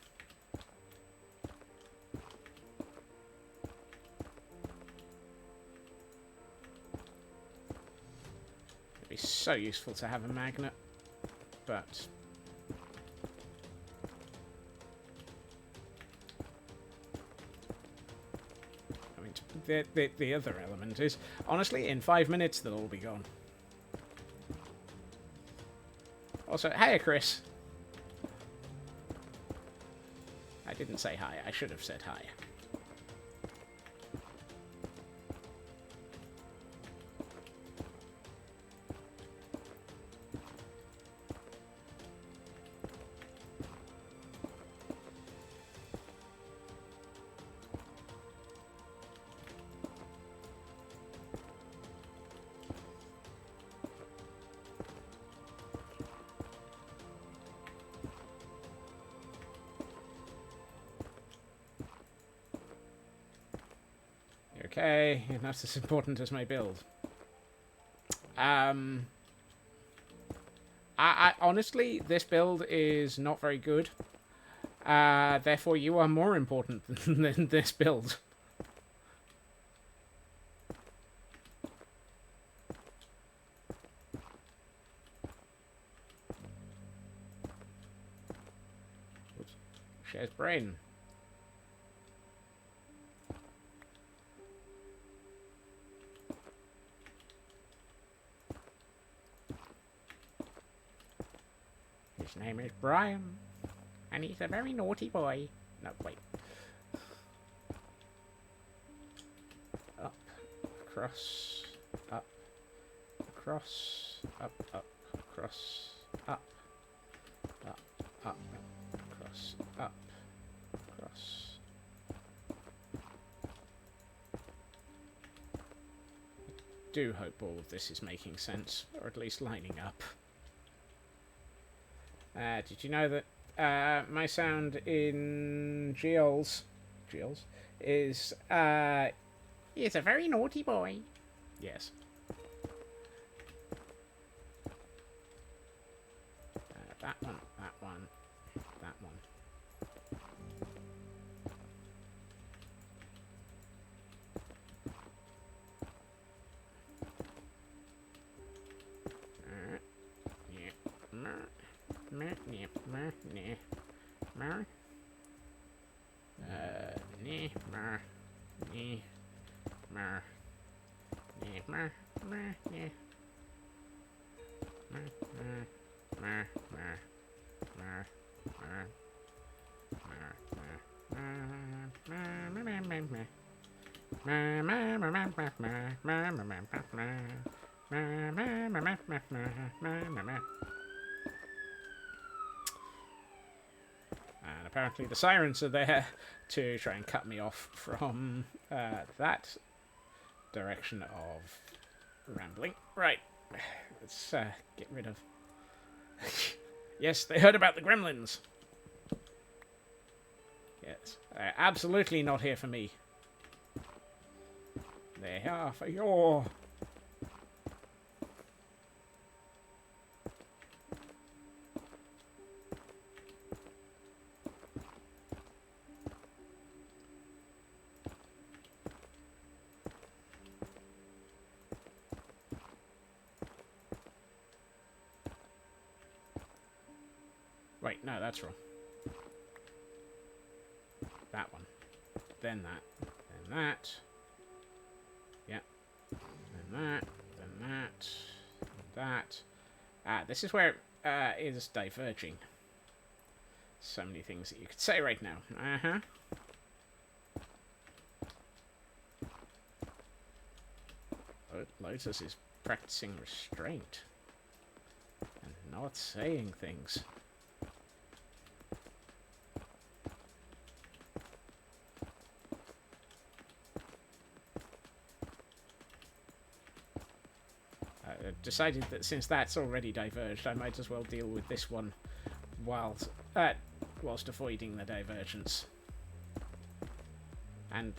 It'd be so useful to have a magnet, but... The other element is, honestly, in 5 minutes they'll all be gone. Also, hey, Chris. I didn't say hi. I should have said hi. Okay, that's as important as my build. I honestly, this build is not very good. Therefore, you are more important than this build. Oops. Shares brain. His name is Brian, and he's a very naughty boy. No, wait. Up, across, up, across, up, across, up, across, up, across. I do hope all of this is making sense, or at least lining up. Did you know that my sound in Giles is he's a very naughty boy? Yes. That one, that one, that one. And apparently the sirens are there to try and cut me off from that direction of rambling. Right, let's get rid of... Yes, they heard about the gremlins. Yes, they're absolutely not here for me. They are for your... Wait, no, that's wrong. That one. Then that. Then that. Yeah. Then that. Then that. That. This is where it is diverging. So many things that you could say right now. Uh-huh. Lotus is practicing restraint. And not saying things. Decided that since that's already diverged, I might as well deal with this one whilst avoiding the divergence. And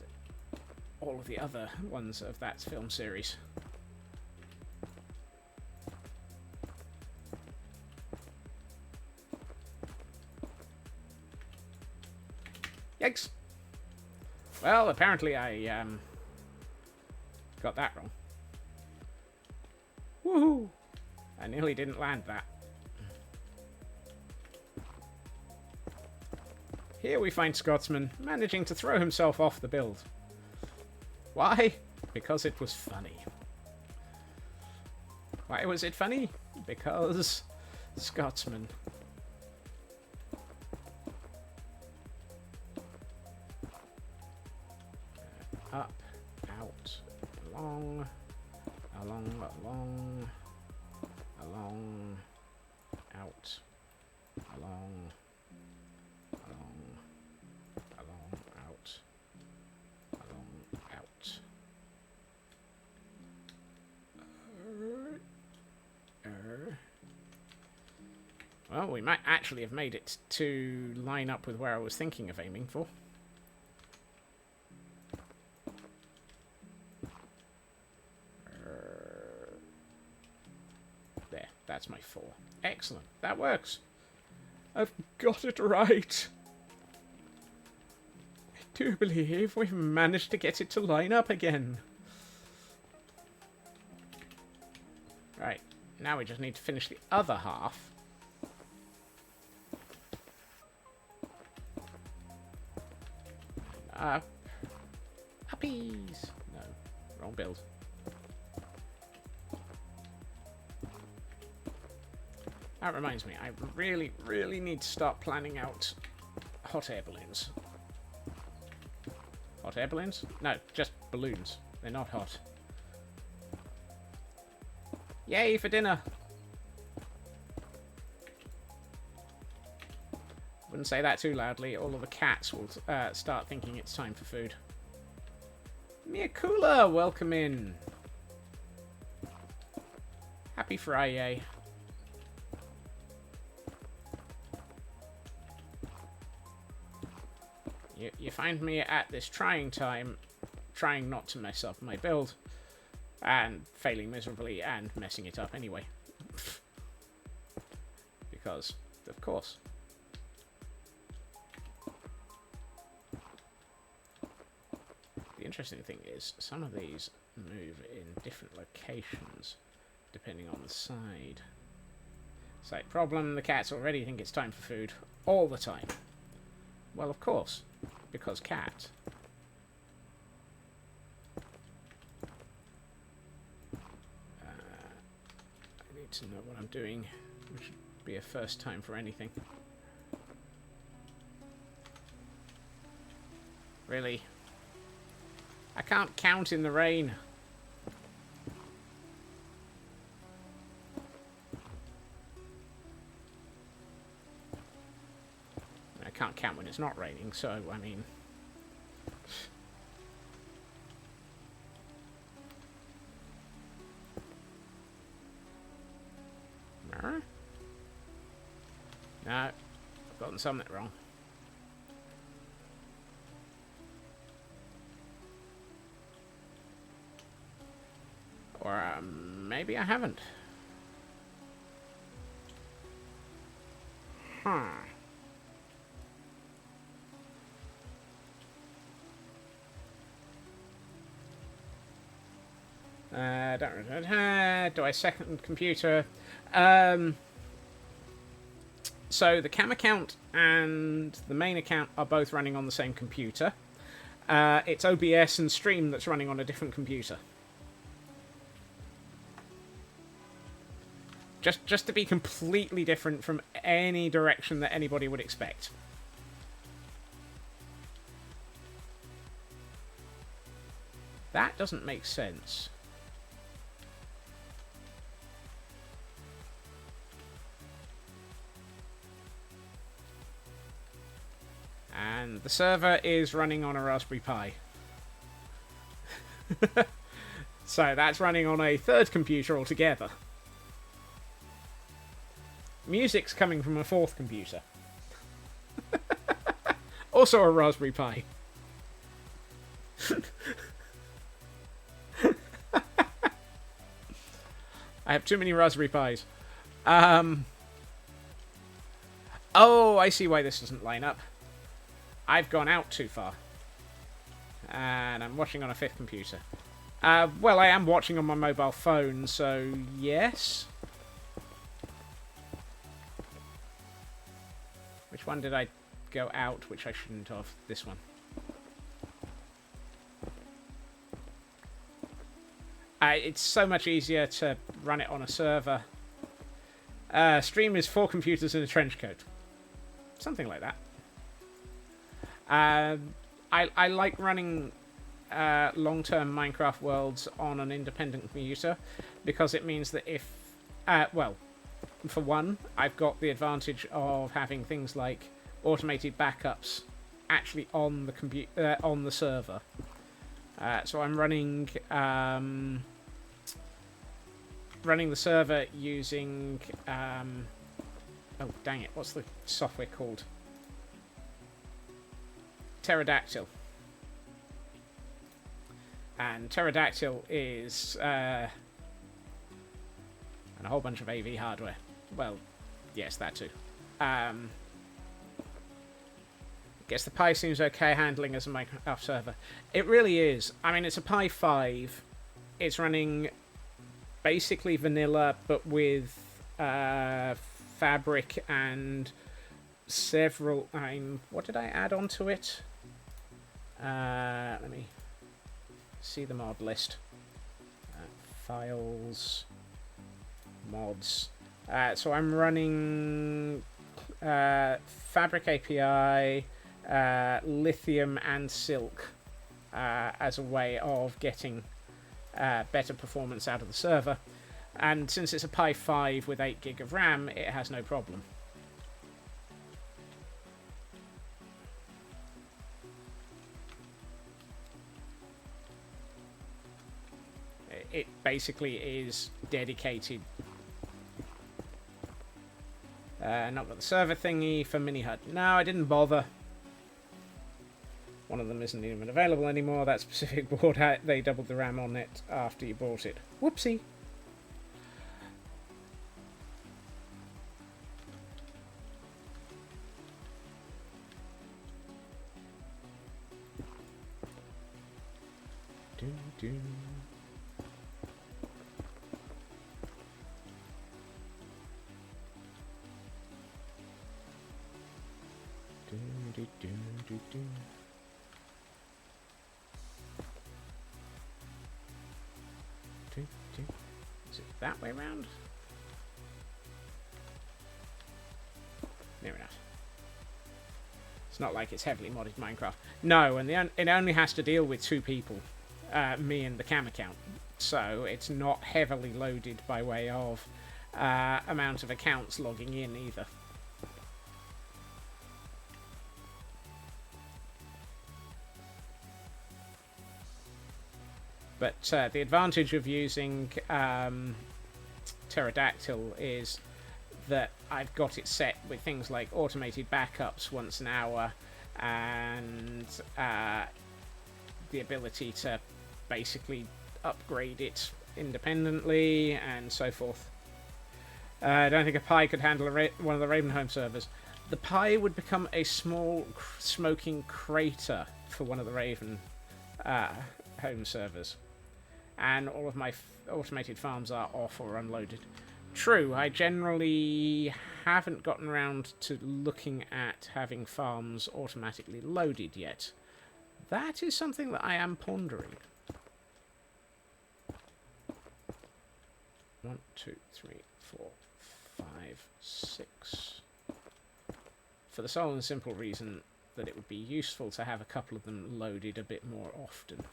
all of the other ones of that film series. Yikes! Well, apparently I got that wrong. Woohoo! I nearly didn't land that. Here we find Scotsman managing to throw himself off the build. Why? Because it was funny. Why was it funny? Because Scotsman. Up, out, along, along, along, along, out, along, along, along, out, along, out. Well, we might actually have made it to line up with where I was thinking of aiming for. That's my 4. Excellent. That works. I've got it right. I do believe we've managed to get it to line up again. Right. Now we just need to finish the other half. Uppies. No. Wrong build. That reminds me, I really, really need to start planning out hot air balloons. Hot air balloons? No, just balloons. They're not hot. Yay for dinner! Wouldn't say that too loudly. All of the cats will start thinking it's time for food. Miakula, welcome in. Happy Friday. You find me at this trying time, trying not to mess up my build, and failing miserably and messing it up anyway. Because, of course. The interesting thing is, some of these move in different locations, depending on the side. Side problem, the cats already think it's time for food, all the time. Well, of course, because cat. I need to know what I'm doing, which should be a first time for anything. Really? I can't count in the rain. I can't count when it's not raining, so, I mean... No, I've gotten something wrong. Or maybe I haven't. Huh. Do I second computer? So the cam account and the main account are both running on the same computer. It's OBS and Stream that's running on a different computer. Just to be completely different from any direction that anybody would expect. That doesn't make sense. And the server is running on a Raspberry Pi. So that's running on a third computer altogether. Music's coming from a fourth computer. Also a Raspberry Pi. I have too many Raspberry Pis. Oh, I see why this doesn't line up. I've gone out too far. And I'm watching on a fifth computer. Well, I am watching on my mobile phone, so yes. Which one did I go out, which I shouldn't have? This one. It's so much easier to run it on a server. Stream is 4 computers in a trench coat. Something like that. I like running long-term Minecraft worlds on an independent computer because it means that if... well, for one, I've got the advantage of having things like automated backups actually on the on the server. So I'm running running the server using oh dang it, what's the software called? Pterodactyl. And Pterodactyl is And a whole bunch of AV hardware. Well, yes, that too. Guess the Pi seems okay handling as a Minecraft server. It really is. I mean, it's a Pi 5. It's running basically vanilla, but with fabric and several... I mean, what did I add onto it? Let me see the mod list. Files... mods. So I'm running Fabric API, Lithium, and Silk as a way of getting better performance out of the server. And since it's a Pi 5 with 8 gig of RAM, it has no problem. It basically is dedicated. Not got the server thingy for Mini HUD. No, I didn't bother. One of them isn't even available anymore. That specific board, they doubled the RAM on it after you bought it. Whoopsie. Dun, dun. Is it that way round? Near enough. It's not like it's heavily modded Minecraft. No, and it only has to deal with 2 people, me and the cam account. So it's not heavily loaded by way of amount of accounts logging in either. But the advantage of using Pterodactyl is that I've got it set with things like automated backups once an hour and the ability to basically upgrade it independently and so forth. I don't think a Pi could handle one of the Ravenholm servers. The Pi would become a small smoking crater for one of the Raven home servers. And all of my automated farms are off or unloaded. True, I generally haven't gotten around to looking at having farms automatically loaded yet. That is something that I am pondering. 1, 2, 3, 4, 5, 6. For the sole and simple reason that it would be useful to have a couple of them loaded a bit more often.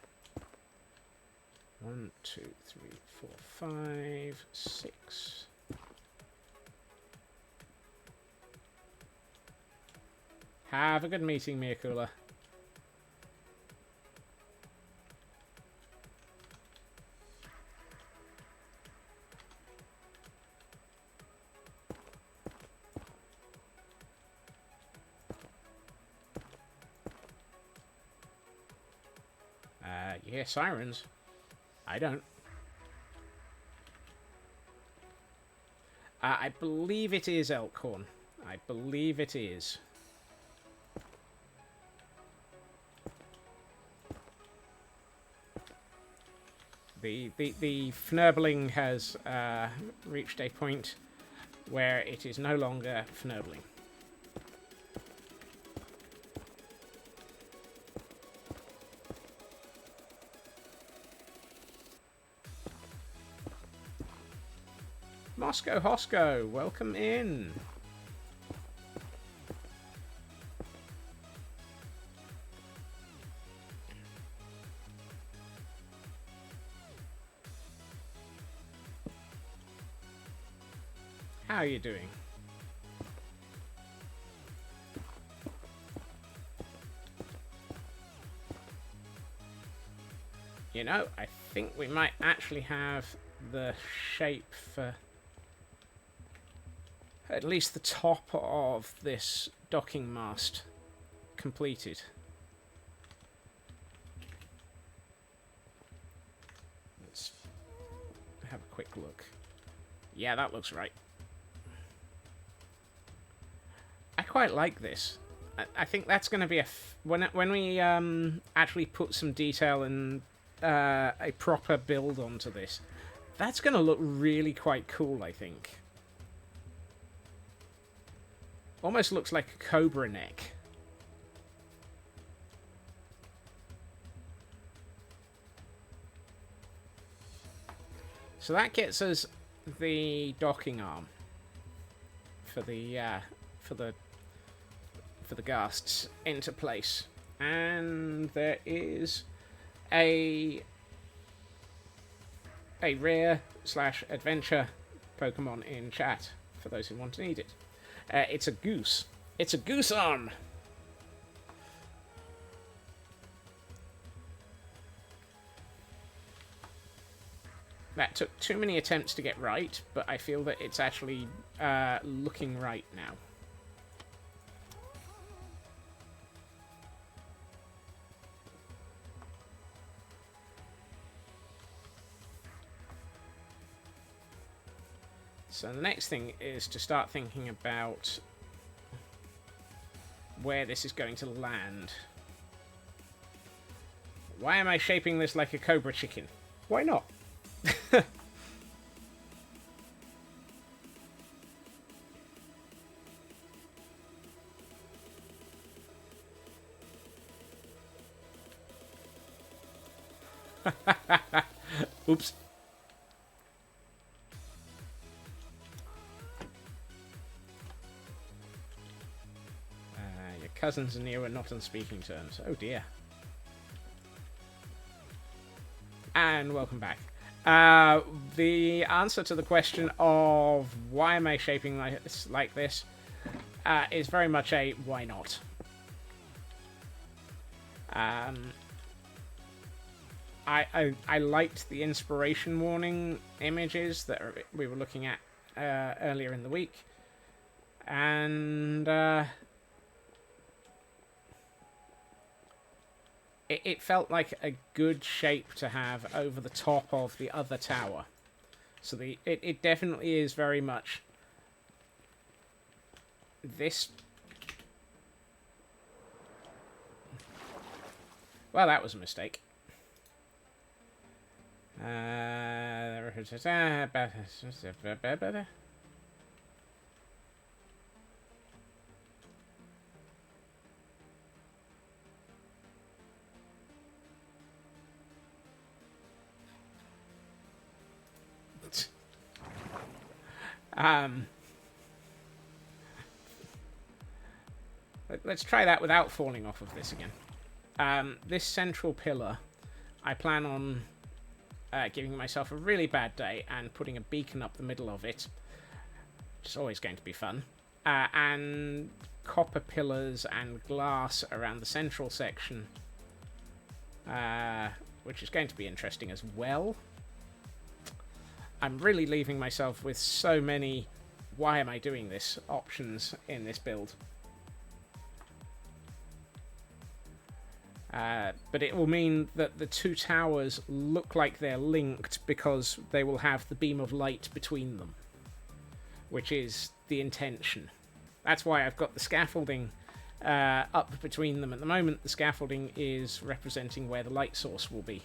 1, 2, 3, 4, 5, 6. Have a good meeting, Miakula. You hear sirens? I don't. I believe it is Elkhorn. I believe it is. The fnurbling has reached a point where it is no longer fnurbling. Moscow Hosco, welcome in. How are you doing? You know, I think we might actually have the shape for at least the top of this docking mast completed. Let's have a quick look. Yeah, that looks right. I quite like this. I think that's going to be when we actually put some detail and a proper build onto this, that's going to look really quite cool, I think. Almost looks like a cobra neck. So that gets us the docking arm for the ghasts into place, and there is a rare / adventure Pokemon in chat for those who want to need it. It's a goose. It's a goose arm. That took too many attempts to get right, but I feel that it's actually looking right now. So the next thing is to start thinking about where this is going to land. Why am I shaping this like a cobra chicken? Why not? Oops. Your cousins and you are not on speaking terms. Oh dear. And welcome back. The answer to the question of why am I shaping like this is very much a why not. I liked the inspiration warning images that we were looking at earlier in the week, and it felt like a good shape to have over the top of the other tower. So it definitely is very much this. Well, that was a mistake. Let's try that without falling off of this again. This central pillar, I plan on giving myself a really bad day and putting a beacon up the middle of it, which is always going to be fun, and copper pillars and glass around the central section, which is going to be interesting as well. I'm really leaving myself with so many why am I doing this options in this build. But it will mean that the two towers look like they're linked because they will have the beam of light between them, which is the intention. That's why I've got the scaffolding up between them at the moment. The scaffolding is representing where the light source will be.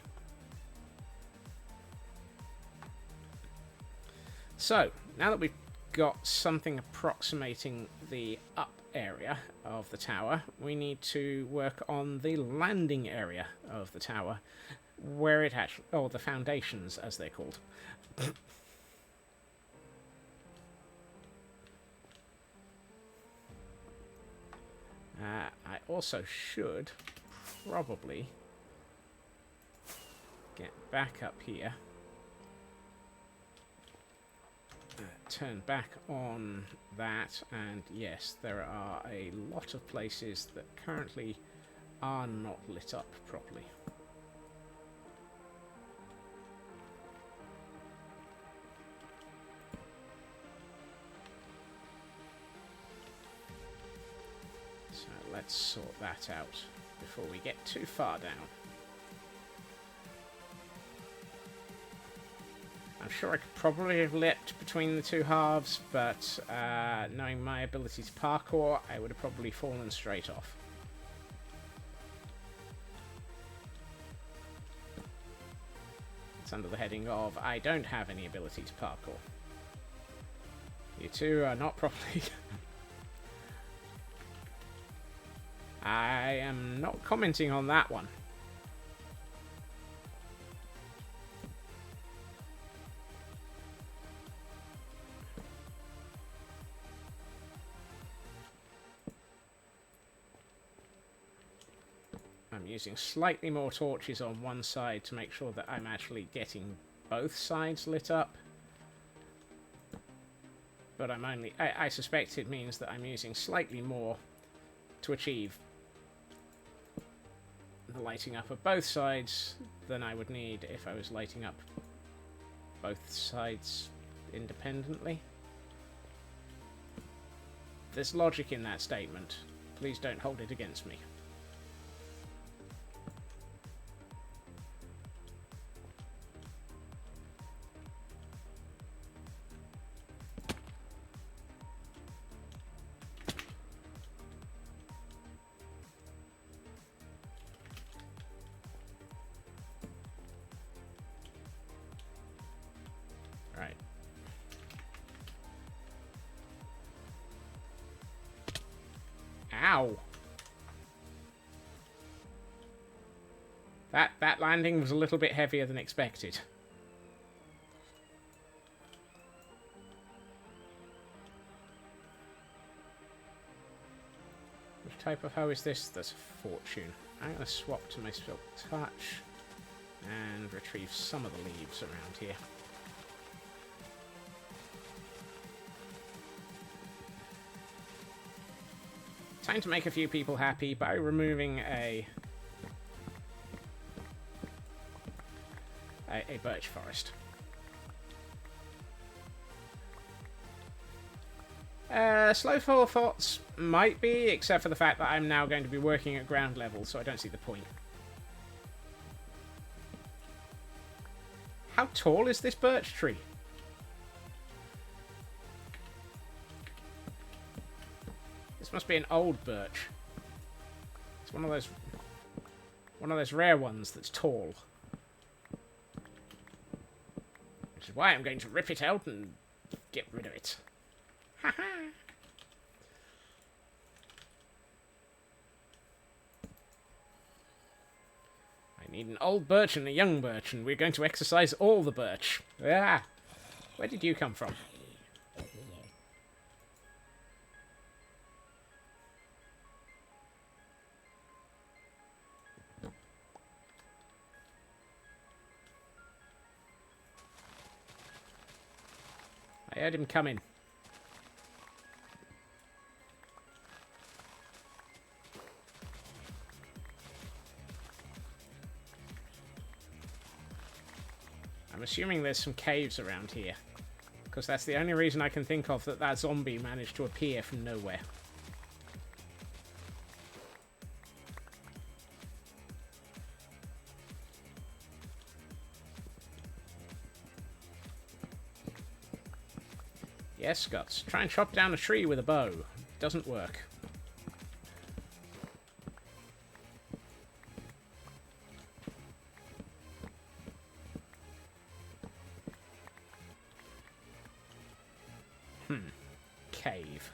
So, now that we've got something approximating the up area of the tower, we need to work on the landing area of the tower, where it actually, or the foundations as they're called. I also should probably get back up here, turn back on that, and yes, there are a lot of places that currently are not lit up properly. So let's sort that out before we get too far down. I'm sure I could probably have leapt between the two halves, but knowing my ability to parkour, I would have probably fallen straight off. It's under the heading of, I don't have any ability to parkour. You two are not properly... I am not commenting on that one. I'm using slightly more torches on one side to make sure that I'm actually getting both sides lit up. But I'm only... I suspect it means that I'm using slightly more to achieve the lighting up of both sides than I would need if I was lighting up both sides independently. There's logic in that statement. Please don't hold it against me. Right. Ow. That landing was a little bit heavier than expected. Which type of hoe is this? That's a fortune. I'm going to swap to my silk touch and retrieve some of the leaves around here. Time to make a few people happy by removing a birch forest. Slow fall thoughts might be, except for the fact that I'm now going to be working at ground level, so I don't see the point. How tall is this birch tree? This must be an old birch. It's one of those rare ones that's tall. Which is why I'm going to rip it out and get rid of it. Haha. I need an old birch and a young birch, and we're going to exercise all the birch. Ah, where did you come from? I heard him coming. I'm assuming there's some caves around here, because that's the only reason I can think of that zombie managed to appear from nowhere. Yes, Scots. Try and chop down a tree with a bow. Doesn't work. Cave.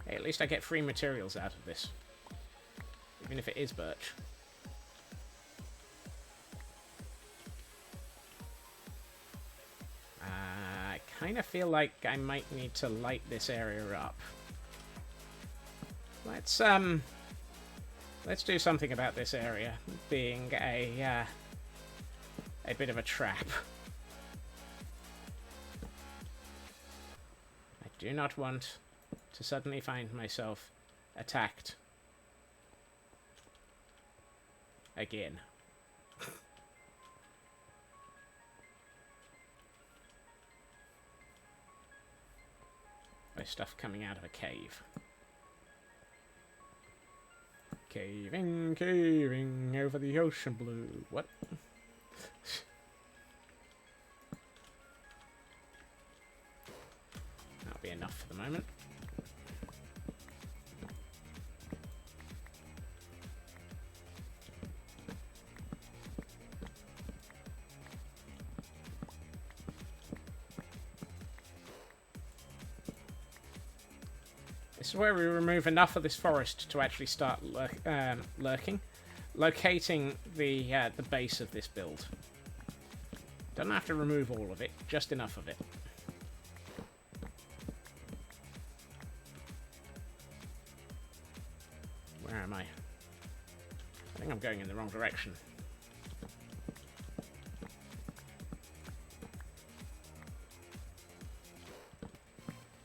Hey, at least I get free materials out of this. Even if it is birch. I kind of feel like I might need to light this area up. Let's do something about this area being a bit of a trap. I do not want to suddenly find myself attacked Again. By stuff coming out of a cave. Caving, caving over the ocean blue. What? That'll be enough for the moment. This is where we remove enough of this forest to actually start lurking. Locating the base of this build. Don't have to remove all of it, just enough of it. Where am I? I think I'm going in the wrong direction.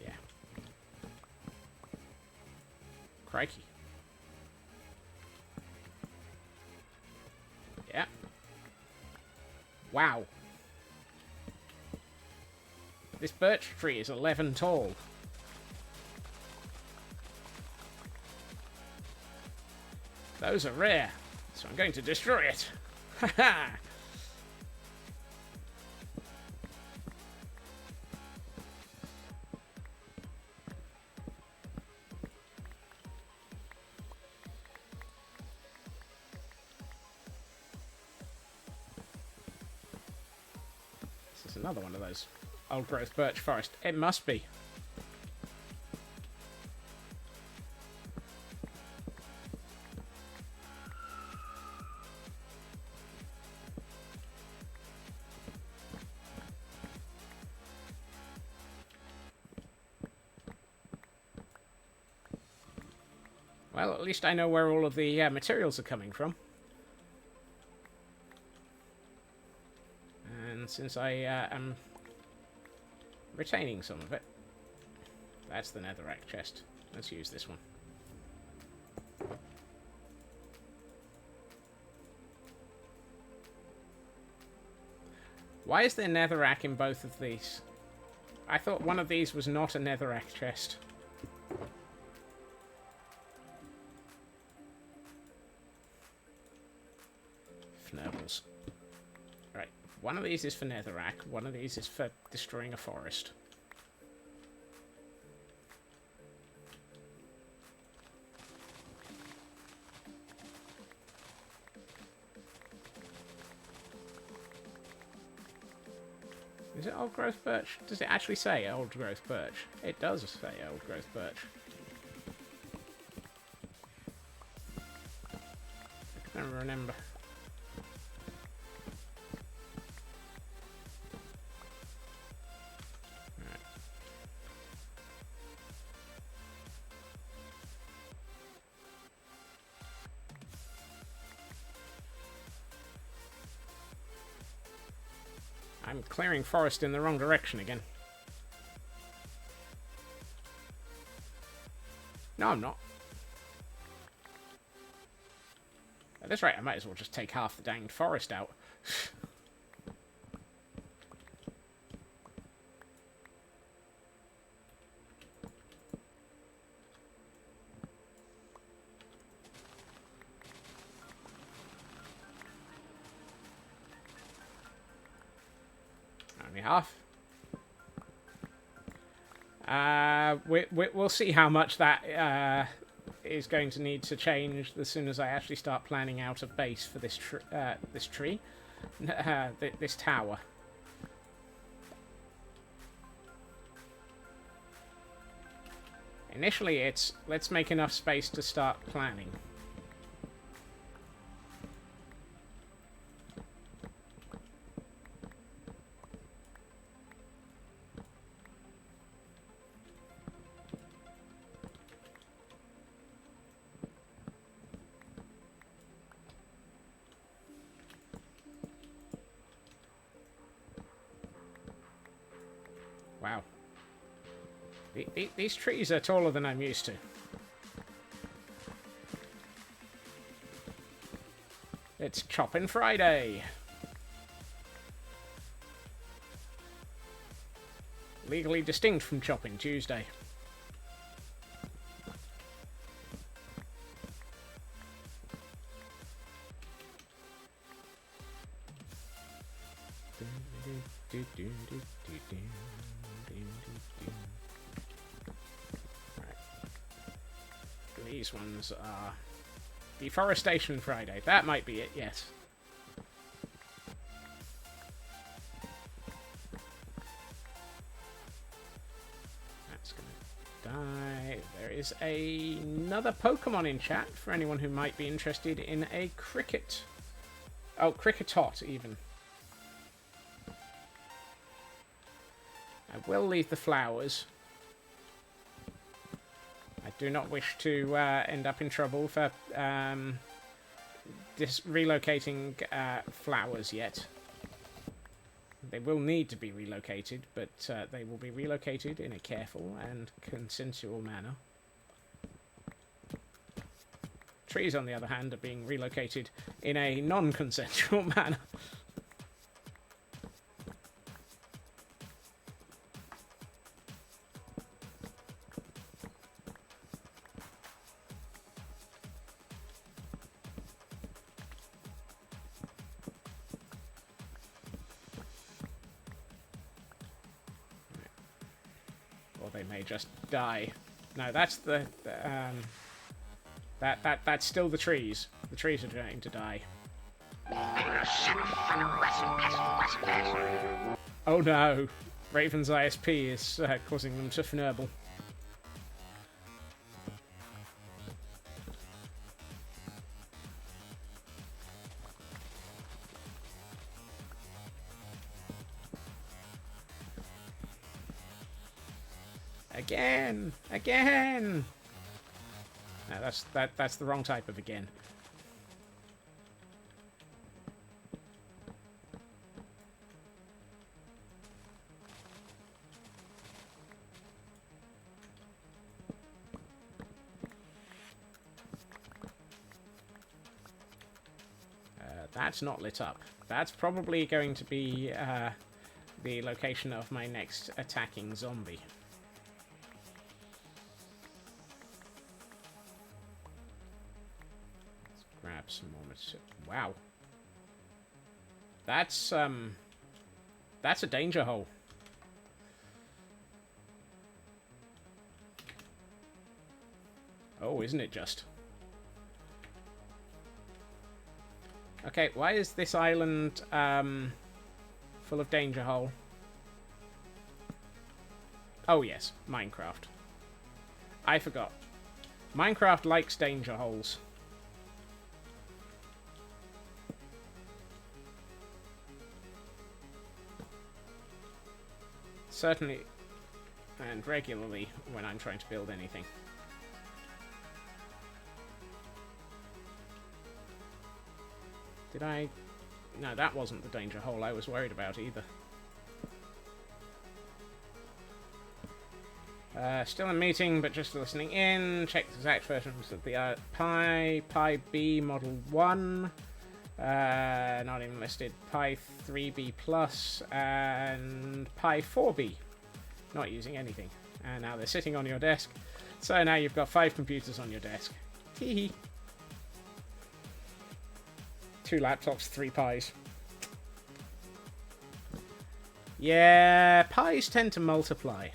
Yeah. Crikey. Yeah. Wow. This birch tree is 11 tall. Those are rare, so I'm going to destroy it. Haha! This is another one of those old growth birch forest. It must be. Well, at least I know where all of the materials are coming from. And since I am retaining some of it, that's the netherrack chest. Let's use this one. Why is there netherrack in both of these? I thought one of these was not a netherrack chest. Fnurbles. Right, one of these is for netherrack, one of these is for destroying a forest. Is it old growth birch? Does it actually say old growth birch? It does say old growth birch. I can't remember. I'm clearing forest in the wrong direction again. No, I'm not. At this rate, I might as well just take half the danged forest out. Only half. We'll see how much that is going to need to change as soon as I actually start planning out a base for this this tower. Initially, it's let's make enough space to start planning. Wow. These trees are taller than I'm used to. It's Chopping Friday. Legally distinct from Chopping Tuesday. Right. These ones are Deforestation Friday. That might be it, yes. That's gonna die. There is another Pokemon in chat for anyone who might be interested in a cricket. Oh, Cricketot, even. I will leave the flowers. I do not wish to end up in trouble for relocating flowers yet. They will need to be relocated, but they will be relocated in a careful and consensual manner. Trees, on the other hand, are being relocated in a non-consensual manner. They may just die. No, that's the that's still the trees. The trees are going to die. Oh no, Raven's ISP is causing them to fnurble. Again! No, that's the wrong type of again. That's not lit up. That's probably going to be the location of my next attacking zombie. Grab some more material. Wow. That's a danger hole. Oh, isn't it just? Okay, why is this island full of danger hole? Oh yes, Minecraft. I forgot. Minecraft likes danger holes. Certainly, and regularly, when I'm trying to build anything. Did I... No, that wasn't the danger hole I was worried about either. Still in meeting, but just listening in. Check the exact versions of the Pi B Model 1. Not even listed. Pi 3B Plus and Pi 4B. Not using anything. And now they're sitting on your desk. So now you've got 5 computers on your desk. Hee 2 laptops, 3 Pis. Yeah, Pis tend to multiply,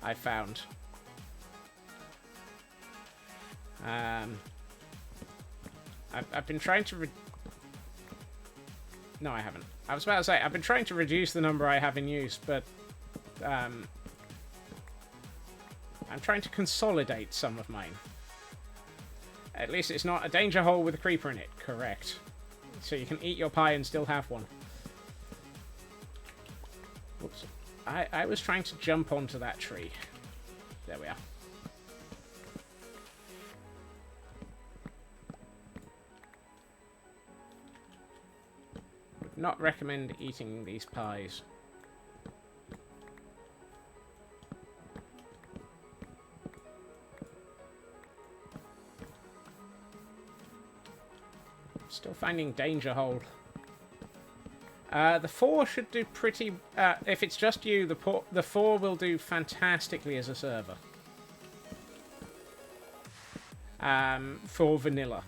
I found. I've been trying to... No, I haven't. I was about to say, I've been trying to reduce the number I have in use, but... I'm trying to consolidate some of mine. At least it's not a danger hole with a creeper in it. Correct. So you can eat your pie and still have one. Whoops. I was trying to jump onto that tree. There we are. Would not recommend eating these pies. Still Finding danger hole. The 4 should do pretty... if it's just you, the 4 will do fantastically as a server. For vanilla.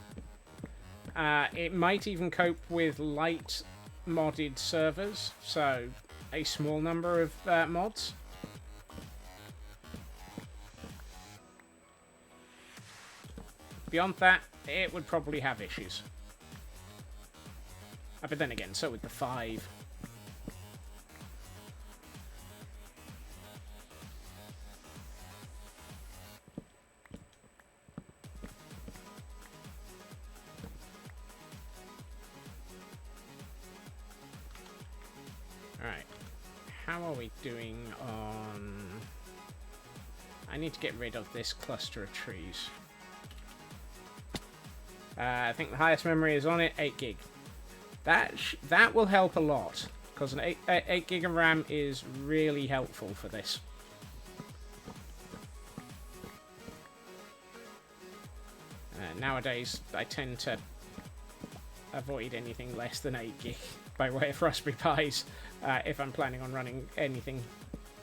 It might even cope with light modded servers, so a small number of mods. Beyond that, it would probably have issues. But then again, so would the 5. Alright. How are we doing on... I need to get rid of this cluster of trees. I think the highest memory is on it, 8 gig. That will help a lot, because an 8 gig of RAM is really helpful for this. Nowadays, I tend to avoid anything less than 8 gig by way of Raspberry Pis if I'm planning on running anything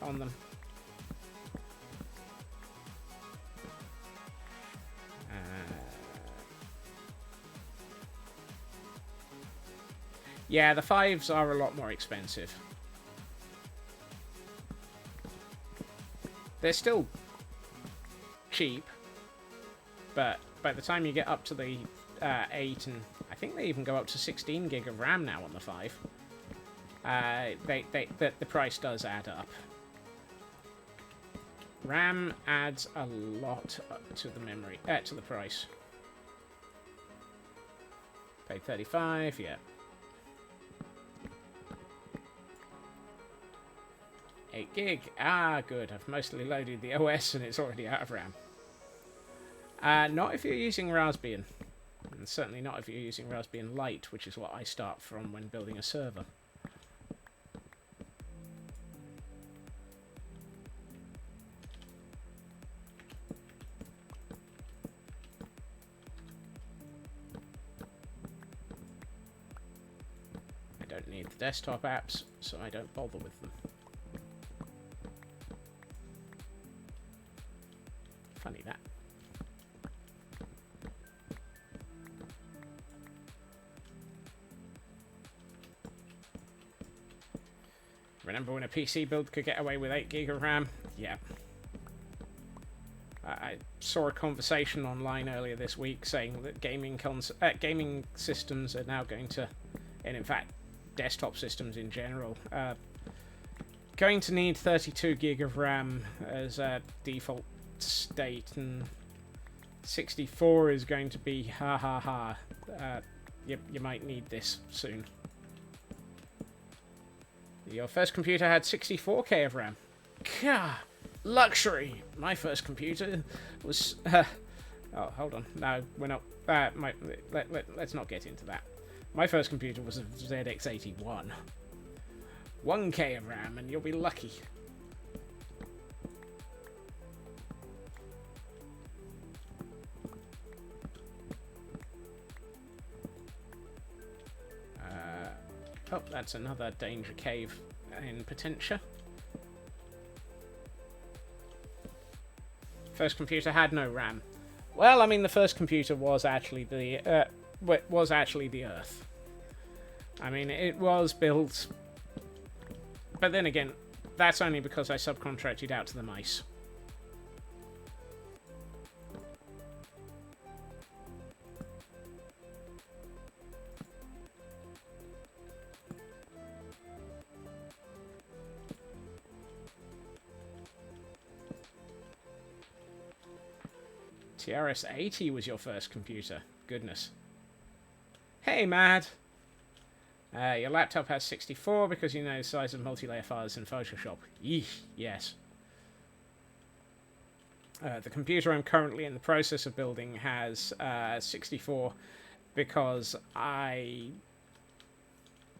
on them. Yeah, the 5s are a lot more expensive. They're still cheap, but by the time you get up to the 8, and I think they even go up to 16 gig of RAM now on the 5, the price does add up. RAM adds a lot to the memory, to the price. Paid 35, yeah. 8 gig. Ah, good. I've mostly loaded the OS and it's already out of RAM. Not if you're using Raspbian. And certainly not if you're using Raspbian Lite, which is what I start from when building a server. I don't need the desktop apps, so I don't bother with them. Funny that. Remember when a PC build could get away with 8 gig of RAM? Yeah. I saw a conversation online earlier this week saying that gaming systems are now going to, and in fact, desktop systems in general, going to need 32 gig of RAM as a default state, and 64 is going to be ha ha ha. You might need this soon. Your first computer had 64k of RAM. Gah, luxury. My first computer was oh, hold on, no, we're not let's not get into that. My first computer was a ZX81. 1k of RAM and you'll be lucky. Oh, that's another danger cave in Potentia. First computer had no RAM. Well, I mean, the first computer was actually the Earth. I mean, it was built, but then again, that's only because I subcontracted out to the mice. TRS-80 was your first computer. Goodness. Hey, Mad! Your laptop has 64 because you know the size of multi-layer files in Photoshop. Yeesh, yes. The computer I'm currently in the process of building has 64 because I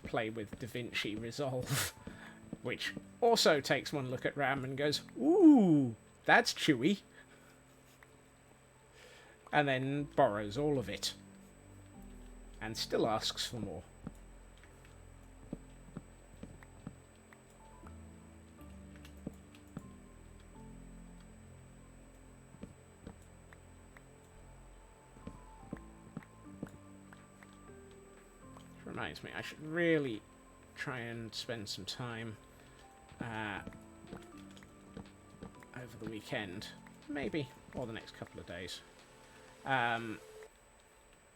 play with DaVinci Resolve, which also takes one look at RAM and goes, ooh, that's chewy. And then borrows all of it. and still asks for more. Which reminds me, I should really try and spend some time over the weekend, maybe, or the next couple of days.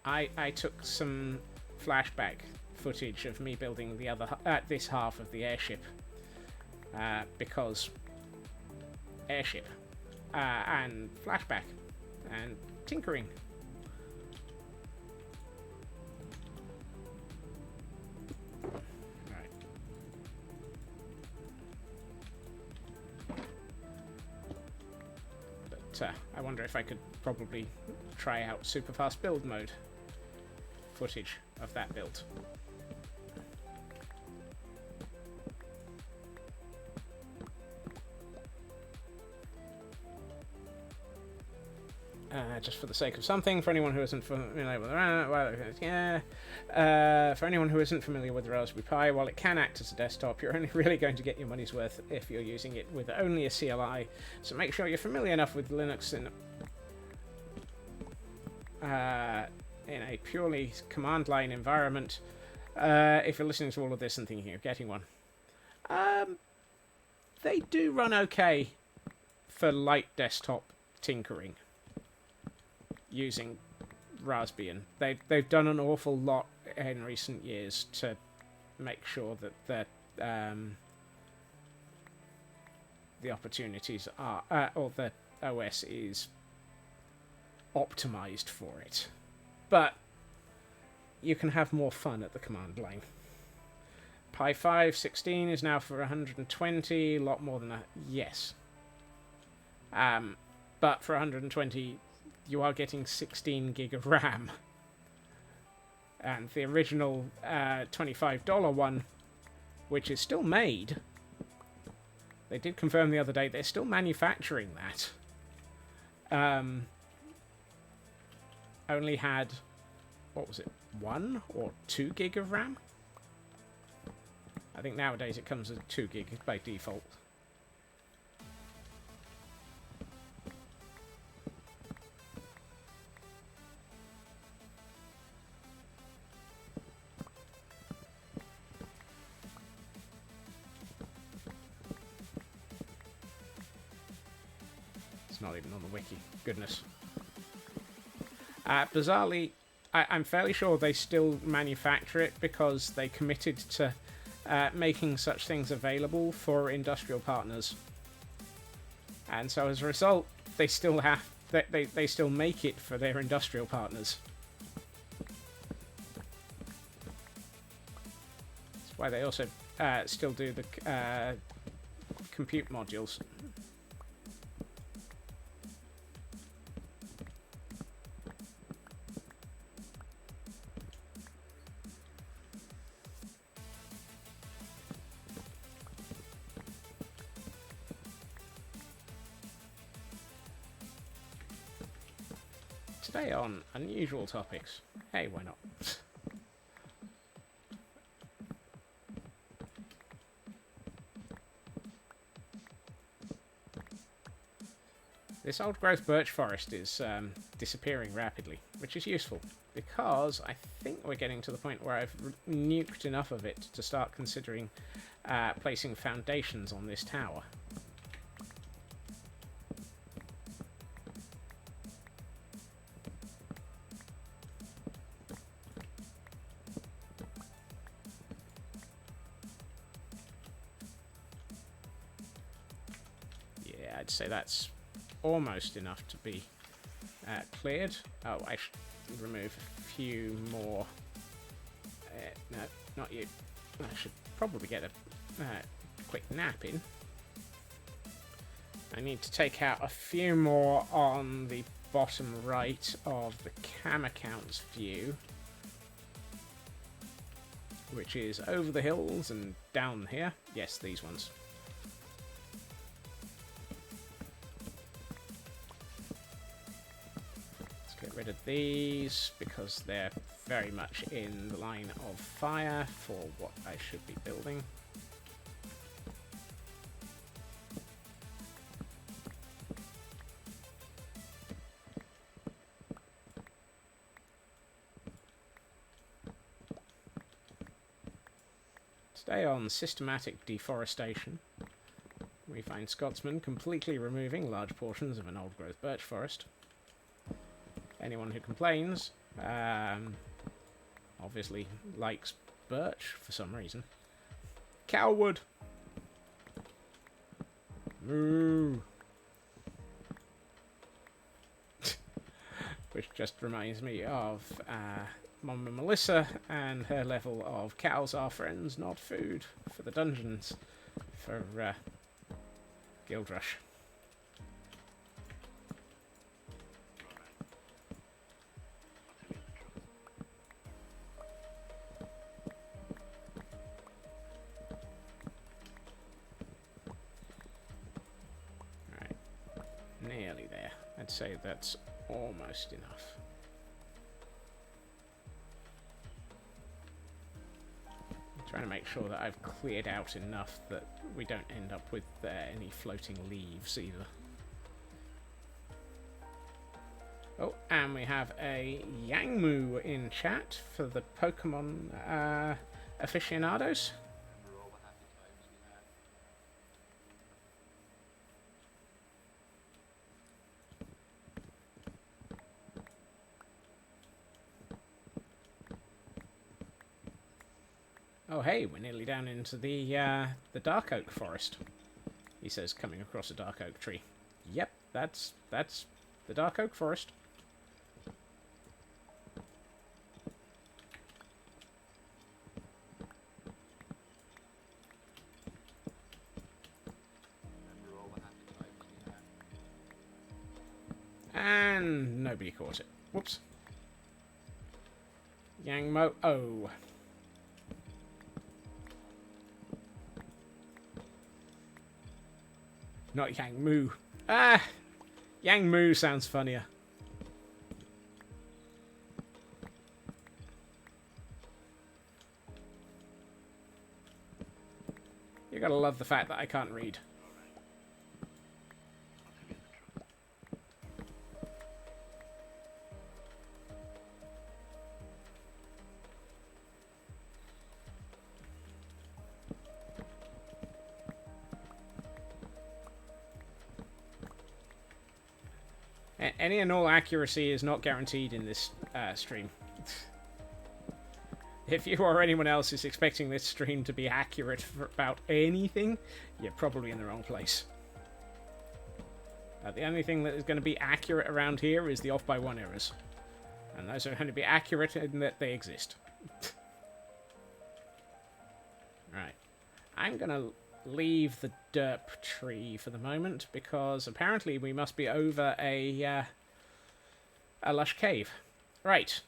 I took some flashback footage of me building the other this half of the airship, because airship and flashback and tinkering. Right. But I wonder if I could probably try out super fast build mode footage of that build. Just for the sake of something, for anyone who isn't familiar with for anyone who isn't familiar with the Raspberry Pi, while it can act as a desktop, you're only really going to get your money's worth if you're using it with only a CLI. So make sure you're familiar enough with Linux in a purely command line environment. If you're listening to all of this and thinking of getting one, they do run okay for light desktop tinkering using Raspbian. They've done an awful lot in recent years to make sure that the opportunities are or the OS is optimized for it. But you can have more fun at the command line. Pi 5 16 is now for 120, a lot more than that. Yes. But for 120, you are getting 16 gig of RAM. And the original $25 one, which is still made, they did confirm the other day they're still manufacturing that. Only had, what was it, 1 or 2 gig of RAM? I think nowadays it comes with 2 gig by default. It's not even on the wiki. Goodness. Bizarrely, I'm fairly sure they still manufacture it because they committed to making such things available for industrial partners. And so as a result, they still have they still make it for their industrial partners. That's why they also still do the compute modules. Today on unusual topics. Hey, why not? This old growth birch forest is disappearing rapidly, which is useful because I think we're getting to the point where I've nuked enough of it to start considering placing foundations on this tower. I'd say that's almost enough to be cleared. Oh, I should remove a few more. No, not you. I should probably get a quick nap in. I need to take out a few more on the bottom right of the cam accounts view, which is over the hills and down here. Yes, these ones. Get rid of these because they're very much in the line of fire for what I should be building. Stay on systematic deforestation. We find Scotsmen completely removing large portions of an old-growth birch forest. Anyone who complains, obviously likes birch for some reason. Cowwood! Moo! Which just reminds me of Mama Melissa and her level of cows are friends, not food, for the dungeons for Guildrush. Right, nearly there. I'd say that's almost enough. Trying to make sure that I've cleared out enough that we don't end up with any floating leaves either. Oh, and we have a Yangmu in chat for the Pokemon aficionados. Oh hey, we're nearly down into the dark oak forest. He says, coming across a dark oak tree. Yep, that's the dark oak forest. And nobody caught it. Whoops. Yangmo. Oh. Not Yang Mu. Ah! Yang Mu sounds funnier. You gotta love the fact that I can't read. Any and all accuracy is not guaranteed in this stream. If you or anyone else is expecting this stream to be accurate for about anything, you're probably in the wrong place. The only thing that is going to be accurate around here is the off by one errors. And those are going to be accurate in that they exist. Right. I'm going to leave the derp tree for the moment, because apparently we must be over a lush cave. Right.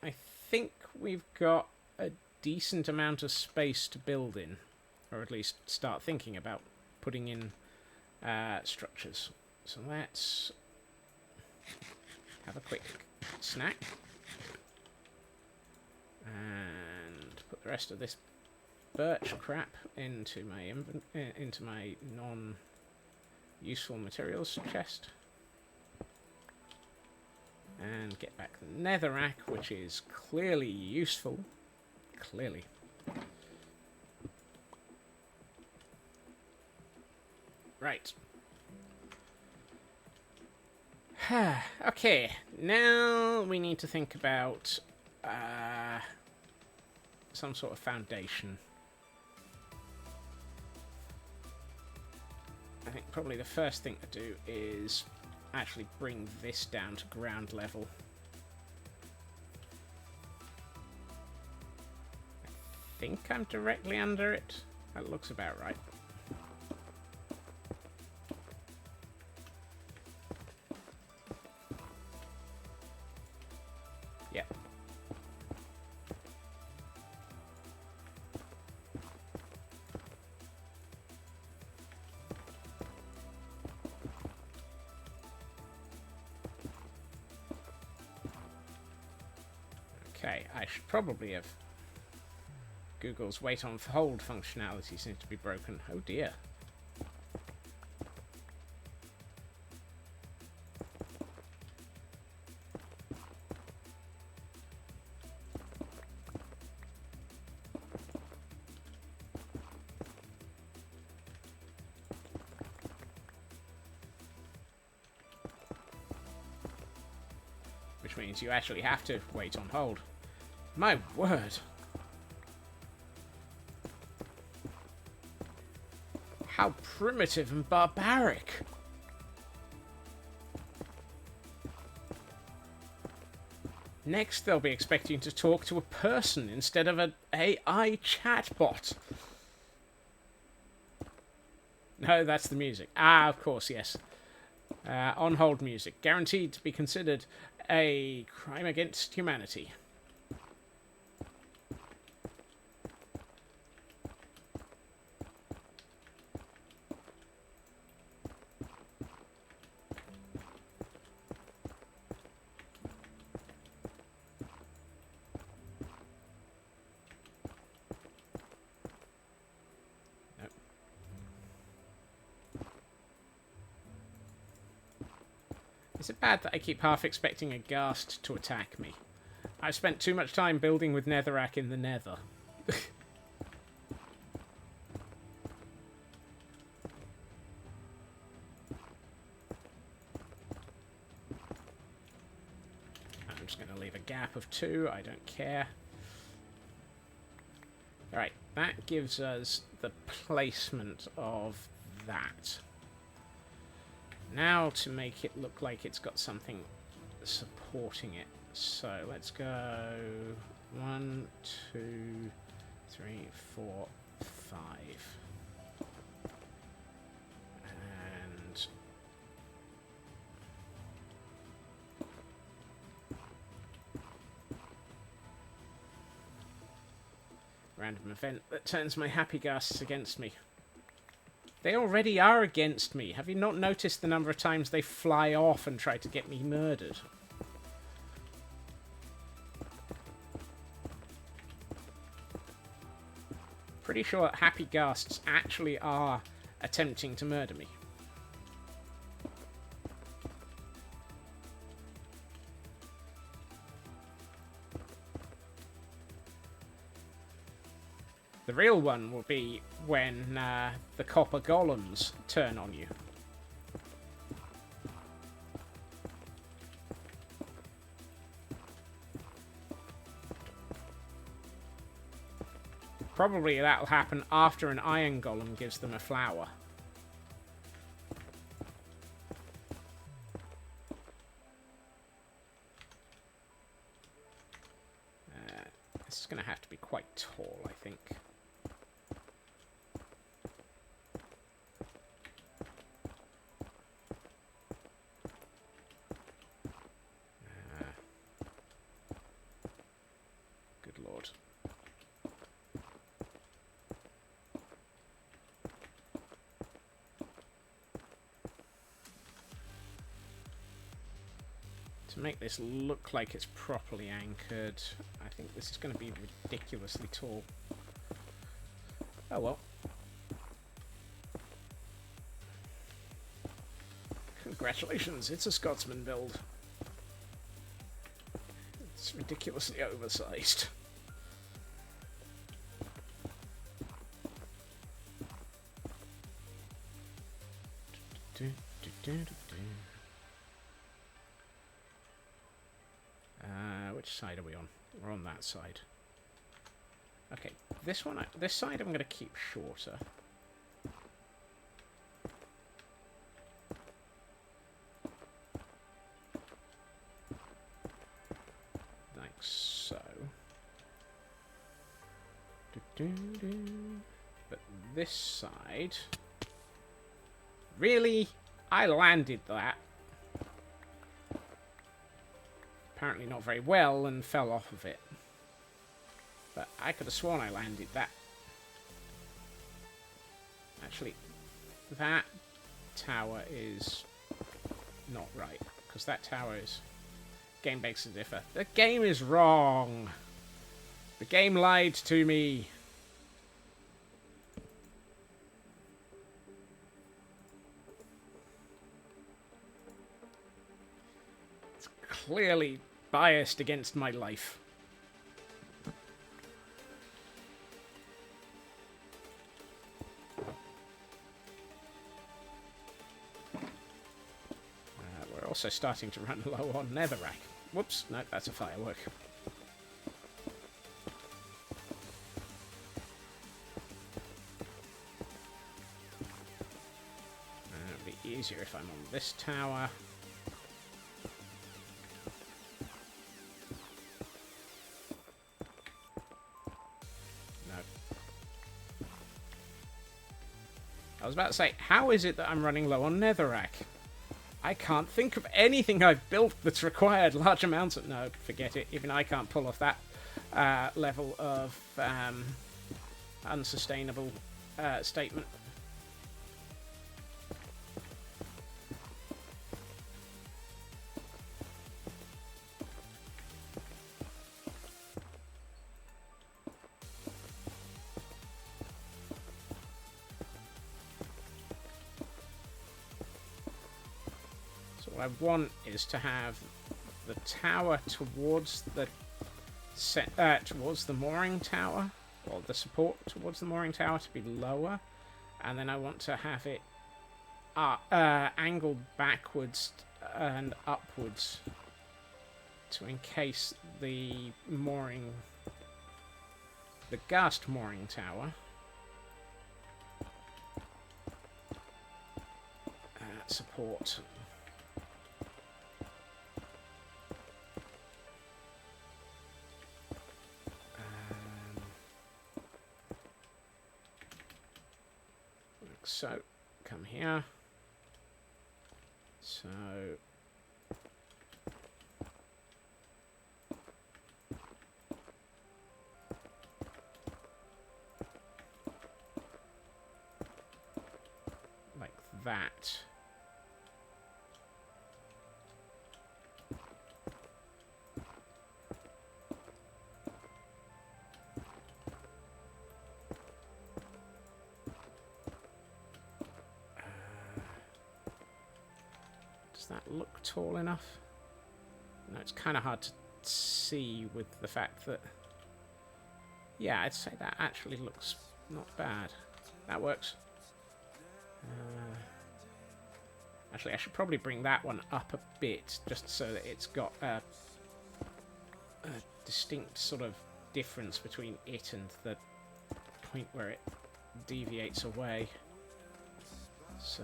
I think we've got a decent amount of space to build in, or at least start thinking about putting in structures. So let's have a quick snack and put the rest of this birch crap into my non-useful materials chest, and get back the netherrack, which is clearly useful. Clearly. Right. Okay, now we need to think about some sort of foundation. I think probably the first thing to do is actually bring this down to ground level. I think I'm directly under it. That looks about right. Yep. Okay, I should probably have... Google's wait on hold functionality seems to be broken. Oh dear. Which means you actually have to wait on hold. My word. How primitive and barbaric. Next, they'll be expecting to talk to a person instead of an AI chatbot. No, that's the music. Ah, of course, yes. On hold music. Guaranteed to be considered a crime against humanity. Is it bad that I keep half expecting a ghast to attack me? I've spent too much time building with netherrack in the nether. I'm just going to leave a gap of 2. I don't care. Alright, that gives us the placement of that. Now to make it look like it's got something supporting it. So let's go 1, 2, 3, 4, 5. And random event that turns my happy ghasts against me. They already are against me. Have you not noticed the number of times they fly off and try to get me murdered? Pretty sure happy ghasts actually are attempting to murder me. The real one will be when the copper golems turn on you. Probably that'll happen after an iron golem gives them a flower. This is going to have to be quite tall, I think. Good lord. To make this look like it's properly anchored, I think this is going to be ridiculously tall. Oh well. Congratulations, it's a Scotsman build. It's ridiculously oversized. Which side are we on? We're on that side. Okay, this one, this side I'm going to keep shorter. Like so. But this side... Really? I landed that. Apparently not very well and fell off of it. But I could have sworn I landed that. Actually, that tower is not right. Because that tower is Game begs to differ. The game is wrong. The game lied to me. It's clearly biased against my life. We're also starting to run low on netherrack. Whoops, no, that's a firework. It'll be easier if I'm on this tower. No. I was about to say, how is it that I'm running low on netherrack? I can't think of anything I've built that's required large amounts of... No, forget it. Even I can't pull off that level of unsustainable statement. What I want is to have the tower towards the mooring tower, or the support towards the mooring tower to be lower, and then I want to have it angled backwards and upwards to encase the gust mooring tower. Support. So, come here. So... like that. Does that look tall enough? No, it's kind of hard to see with the fact that... Yeah, I'd say that actually looks not bad. That works. Actually, I should probably bring that one up a bit, just so that it's got a distinct sort of difference between it and the point where it deviates away. So...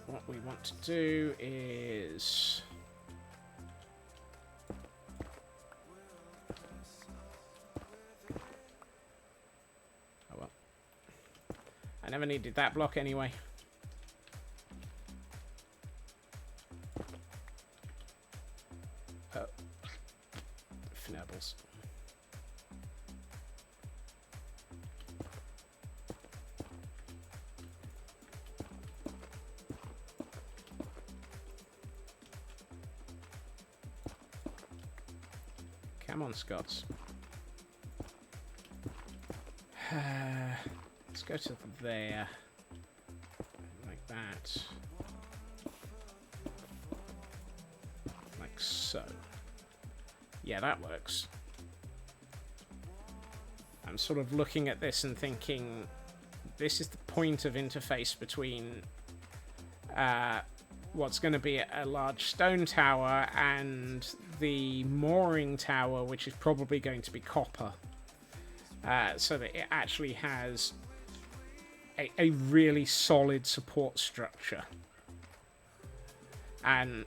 what we want to do is... oh well. I never needed that block anyway. Oh. Fnurbles. Come on, Scots. Let's go to there. Like that. Like so. Yeah, that works. I'm sort of looking at this and thinking, this is the point of interface between what's going to be a large stone tower and the mooring tower, which is probably going to be copper, so that it actually has a really solid support structure. And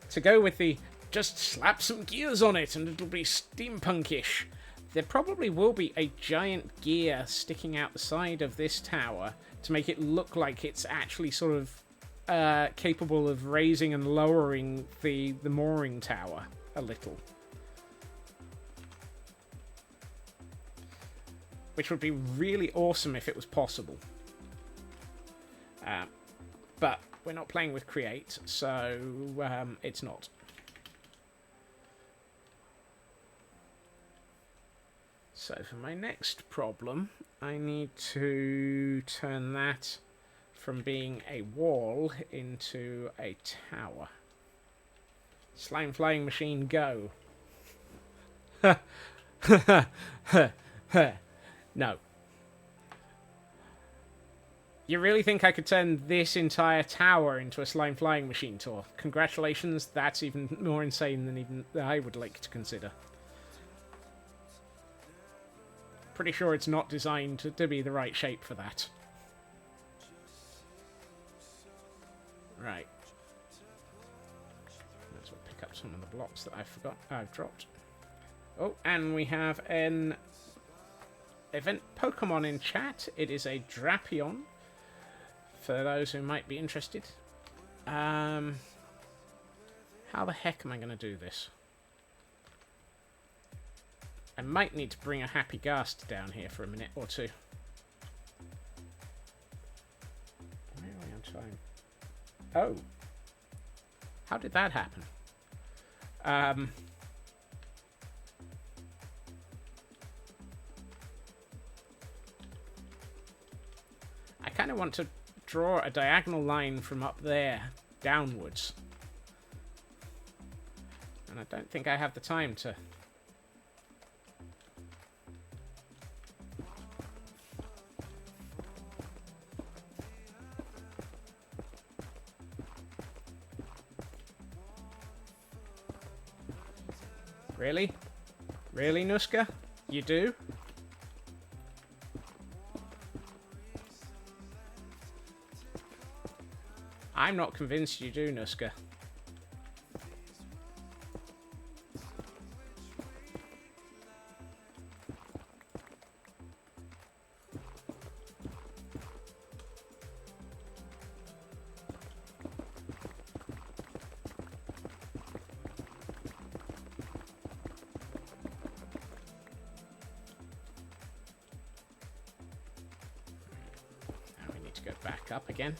to go with the just slap some gears on it and it'll be steampunkish, there probably will be a giant gear sticking out the side of this tower to make it look like it's actually sort of capable of raising and lowering the mooring tower a little. Which would be really awesome if it was possible. But we're not playing with Create, so it's not. So for my next problem, I need to turn that from being a wall into a tower. Slime flying machine, go. No. You really think I could turn this entire tower into a slime flying machine tour? Congratulations, that's even more insane than even I would like to consider. Pretty sure it's not designed to be the right shape for that. Right. Might as well pick up some of the blocks that I've dropped. Oh, and we have an event Pokemon in chat. It is a Drapion, for those who might be interested. How the heck am I going to do this? I might need to bring a Happy Ghast down here for a minute or two. Where are we on time? Oh. How did that happen? I kind of want to draw a diagonal line from up there downwards. And I don't think I have the time to... Really? Really, Nuska? You do? I'm not convinced you do, Nuska. Now we need to go back up again.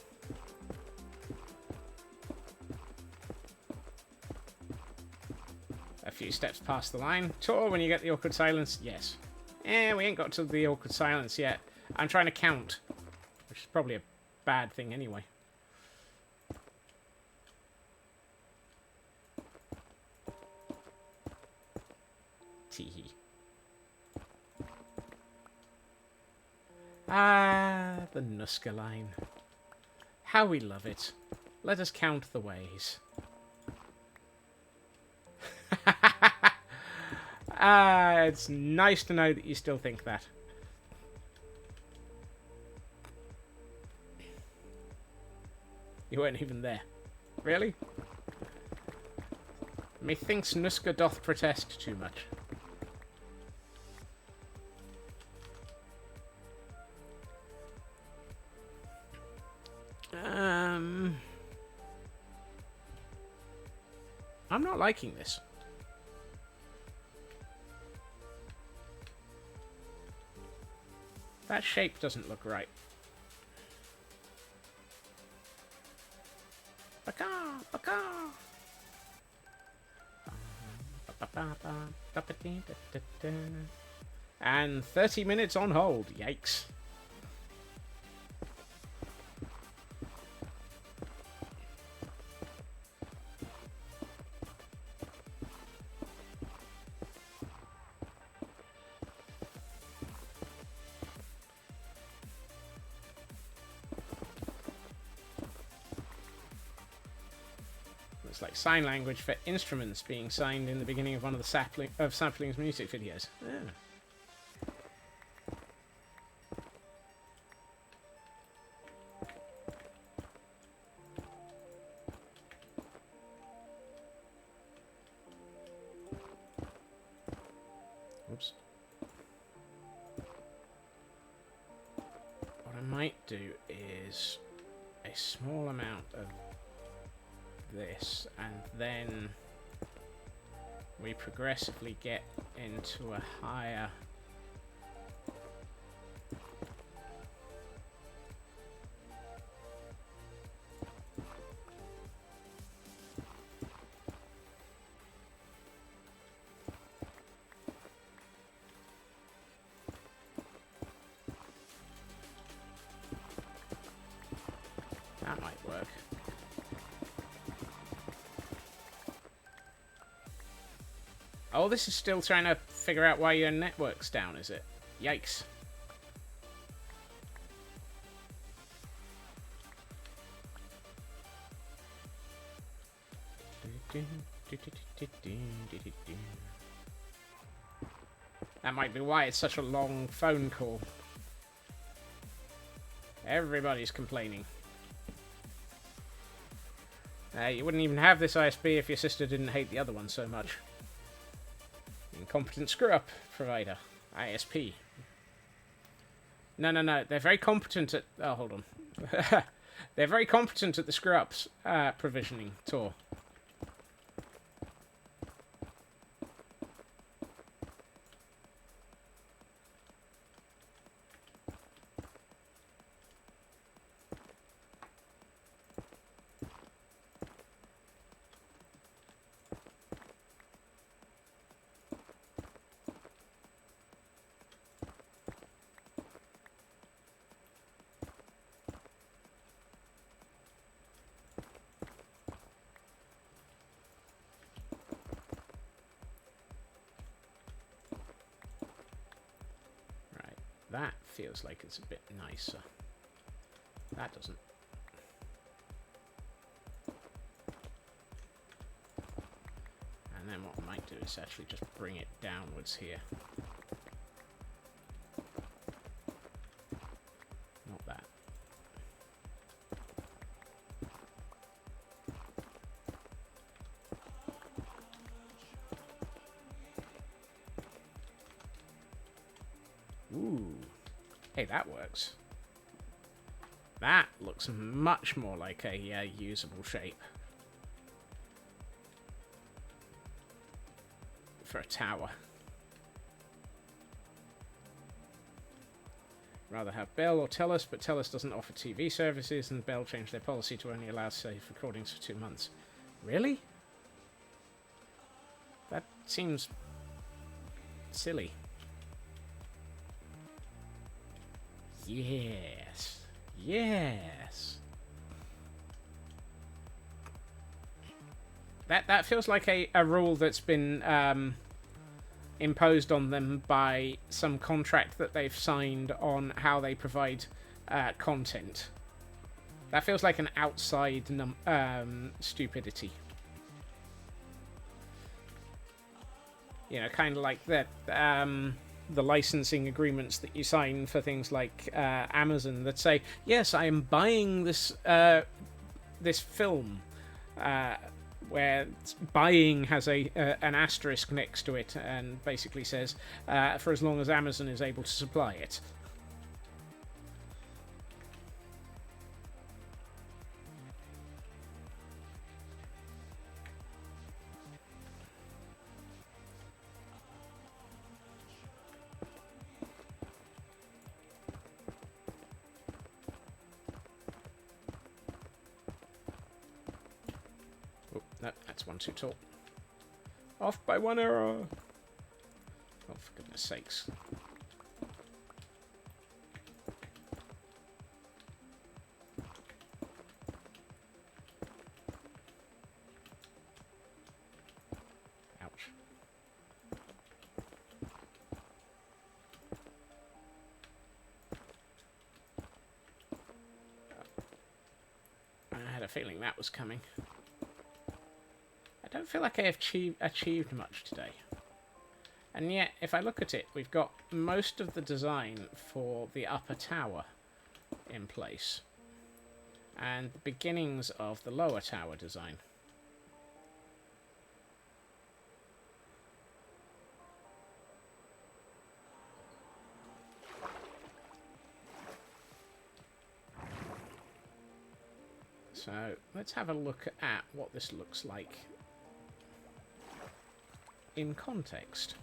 A few steps past the line. Tour when you get the awkward silence. Yes. We ain't got to the awkward silence yet. I'm trying to count, which is probably a bad thing anyway. Teehee. Ah, the Nuska line. How we love it. Let us count the ways. It's nice to know that you still think that. You weren't even there. Really? Methinks Nuska doth protest too much. I'm not liking this. That shape doesn't look right. And 30 minutes on hold. Yikes. It's like sign language for instruments being signed in the beginning of one of the Sampling's music videos. Yeah. Oops. What I might do is a small amount of this, and then we progressively get into a higher Oh, this is still trying to figure out why your network's down, is it? Yikes. That might be why it's such a long phone call. Everybody's complaining. You wouldn't even have this ISP if your sister didn't hate the other one so much. Incompetent screw-up provider. ISP. No. They're very competent at... Oh, hold on. They're very competent at the screw-ups provisioning tour. That feels like it's a bit nicer. That doesn't. And then what I might do is actually just bring it downwards here. Not that. Ooh. Hey, that works. That looks much more like a usable shape. For a tower. Rather have Bell or TELUS, but TELUS doesn't offer TV services, and Bell changed their policy to only allow safe recordings for 2 months. Really? That seems silly. Yes. Yes. That feels like a rule that's been imposed on them by some contract that they've signed on how they provide content. That feels like an outside stupidity. You know, kind of like that. The licensing agreements that you sign for things like Amazon that say, yes, I am buying this this film, where buying has an asterisk next to it and basically says, for as long as Amazon is able to supply it. That's one too tall. Off by 1 arrow. Oh, for goodness sakes. Ouch. I had a feeling that was coming. I don't feel like I have achieved much today. And yet, if I look at it, we've got most of the design for the upper tower in place. And the beginnings of the lower tower design. So, let's have a look at what this looks like in context.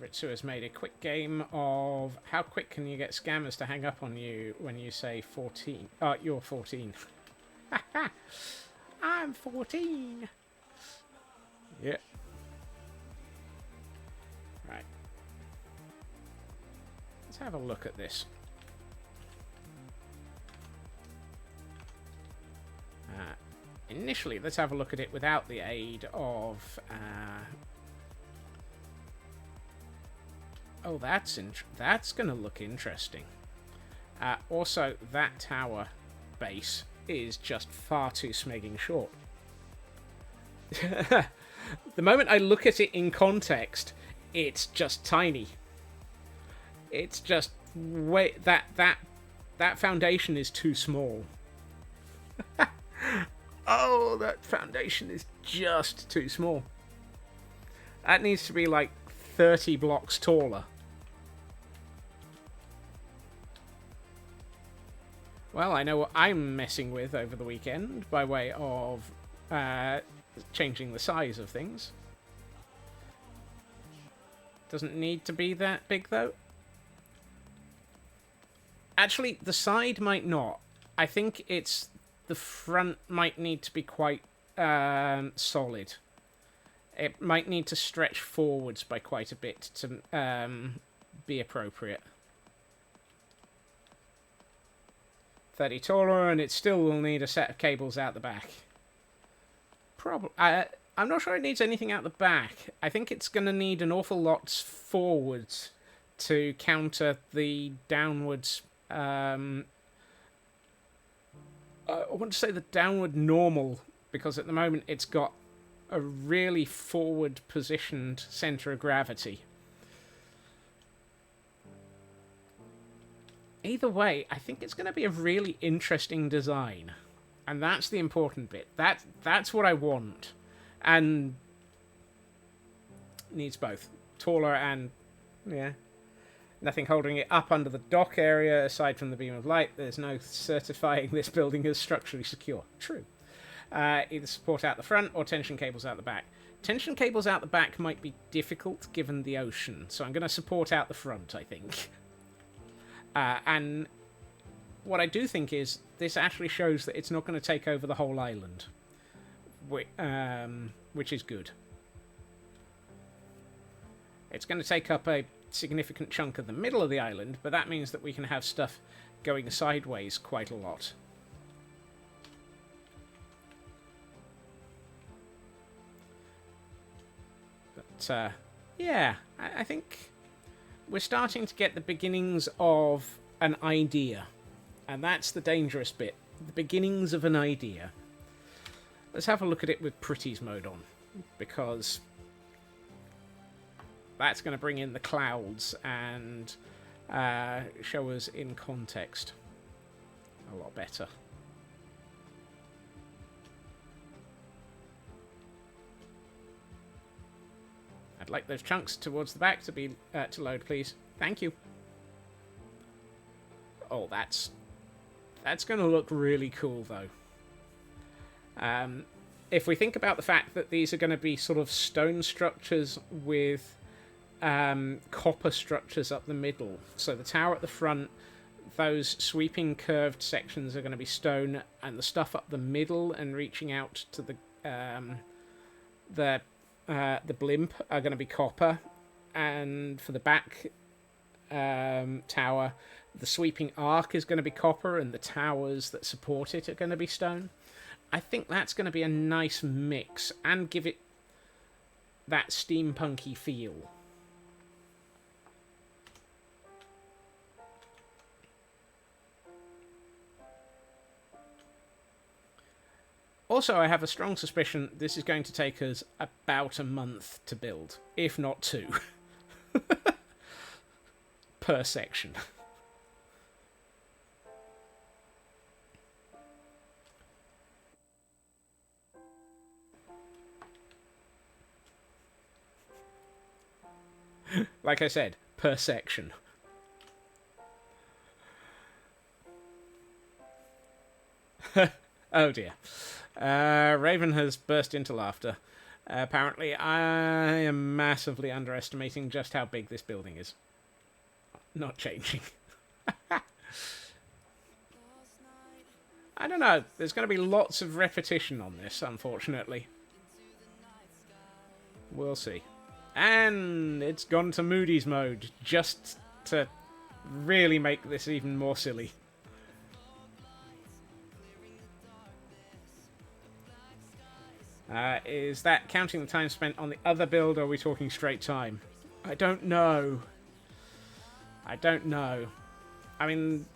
Ritsu has made a quick game of how quick can you get scammers to hang up on you when you say 14. You're 14. I'm 14. Yeah. Right. Let's have a look at this. initially, let's have a look at it without the aid of... oh, that's going to look interesting. Also, that tower base is just far too smegging short. The moment I look at it in context, it's just tiny. It's just that foundation is too small. Oh, that foundation is just too small. That needs to be like 30 blocks taller. Well, I know what I'm messing with over the weekend by way of changing the size of things. Doesn't need to be that big, though. Actually, the side might not. I think it's the front might need to be quite solid. It might need to stretch forwards by quite a bit to be appropriate. 30 taller, and it still will need a set of cables out the back. I'm not sure it needs anything out the back. I think it's going to need an awful lot forwards to counter the downwards... I want to say the downward normal, because at the moment it's got a really forward positioned centre of gravity. Either way, I think it's going to be a really interesting design. And that's the important bit. That's what I want. And needs both. Taller and, yeah. Nothing holding it up under the dock area aside from the beam of light. There's no certifying this building as structurally secure. True. Either support out the front or tension cables out the back. Tension cables out the back might be difficult given the ocean. So I'm going to support out the front, I think. And what I do think is this actually shows that it's not going to take over the whole island, which is good. It's going to take up a significant chunk of the middle of the island, but that means that we can have stuff going sideways quite a lot. But, yeah, I think we're starting to get the beginnings of an idea. And that's the dangerous bit. The beginnings of an idea. Let's have a look at it with Pretty's mode on. Because that's going to bring in the clouds and show us in context a lot better. I'd like those chunks towards the back to be to load, please. Thank you. Oh, that's going to look really cool, though. If we think about the fact that these are going to be sort of stone structures with copper structures up the middle, so the tower at the front, those sweeping curved sections are going to be stone, and the stuff up the middle and reaching out to the blimp are going to be copper, and for the back tower, the sweeping arc is going to be copper, and the towers that support it are going to be stone. I think that's going to be a nice mix and give it that steampunky feel. Also, I have a strong suspicion this is going to take us about a month to build, if not 2. Per section. Like I said, per section. Oh dear. Raven has burst into laughter. Apparently, I am massively underestimating just how big this building is. Not changing. I don't know. There's going to be lots of repetition on this, unfortunately. We'll see. And it's gone to Moody's mode, just to really make this even more silly. Is that counting the time spent on the other build, or are we talking straight time? I don't know. I don't know. I mean,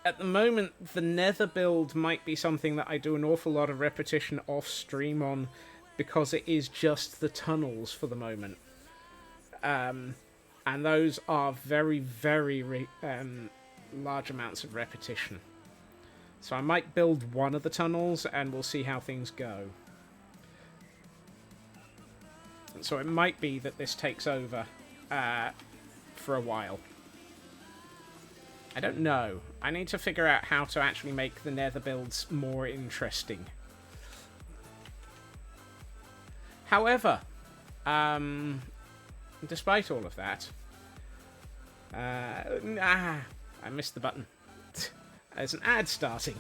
at the moment, the Nether build might be something that I do an awful lot of repetition off-stream on, because it is just the tunnels for the moment. And those are very, very large amounts of repetition. So I might build one of the tunnels, and we'll see how things go. So it might be that this takes over for a while. I don't know. I need to figure out how to actually make the Nether builds more interesting. However, despite all of that, I missed the button. There's an ad starting.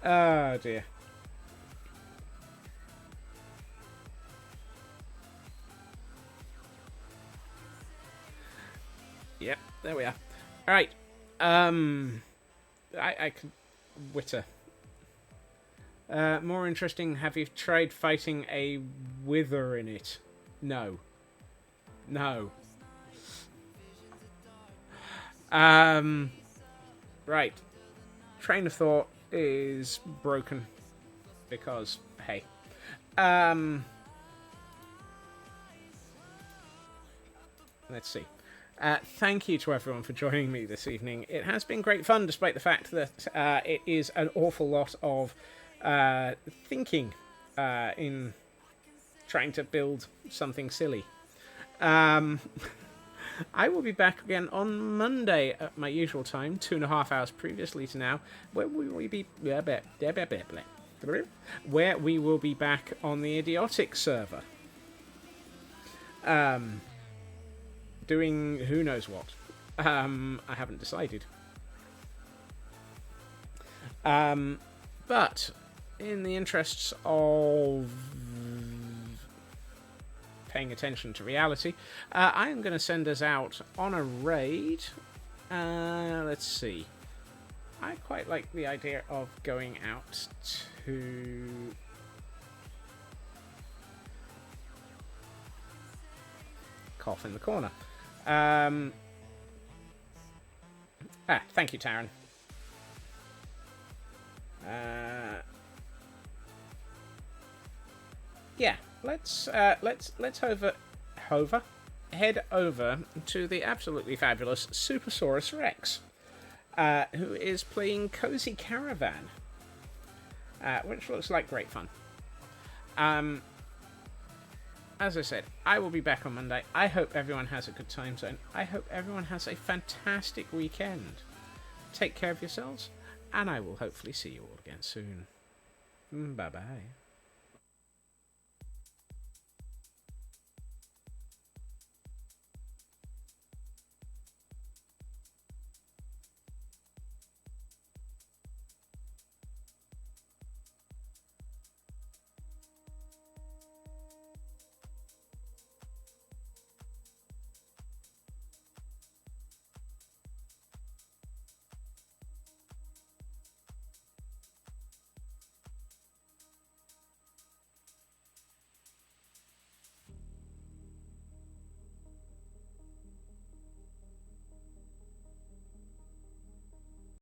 Oh dear. Yep, there we are. Alright. I can witter. More interesting, have you tried fighting a wither in it? No. No. Right. Train of thought is broken. Because, hey. Let's see. Thank you to everyone for joining me this evening. It has been great fun, despite the fact that it is an awful lot of thinking in trying to build something silly. I will be back again on Monday at my usual time, 2.5 hours previously to now, where we will be back on the Idiotic server. Doing who knows what. I haven't decided. But in the interests of paying attention to reality, I am going to send us out on a raid. Let's see. I quite like the idea of going out to... Cough in the corner. Thank you, Taryn. Yeah, let's head over to the absolutely fabulous Supersaurus Rex, who is playing Cozy Caravan, which looks like great fun. As I said, I will be back on Monday. I hope everyone has a good time zone. I hope everyone has a fantastic weekend. Take care of yourselves, and I will hopefully see you all again soon. Bye-bye.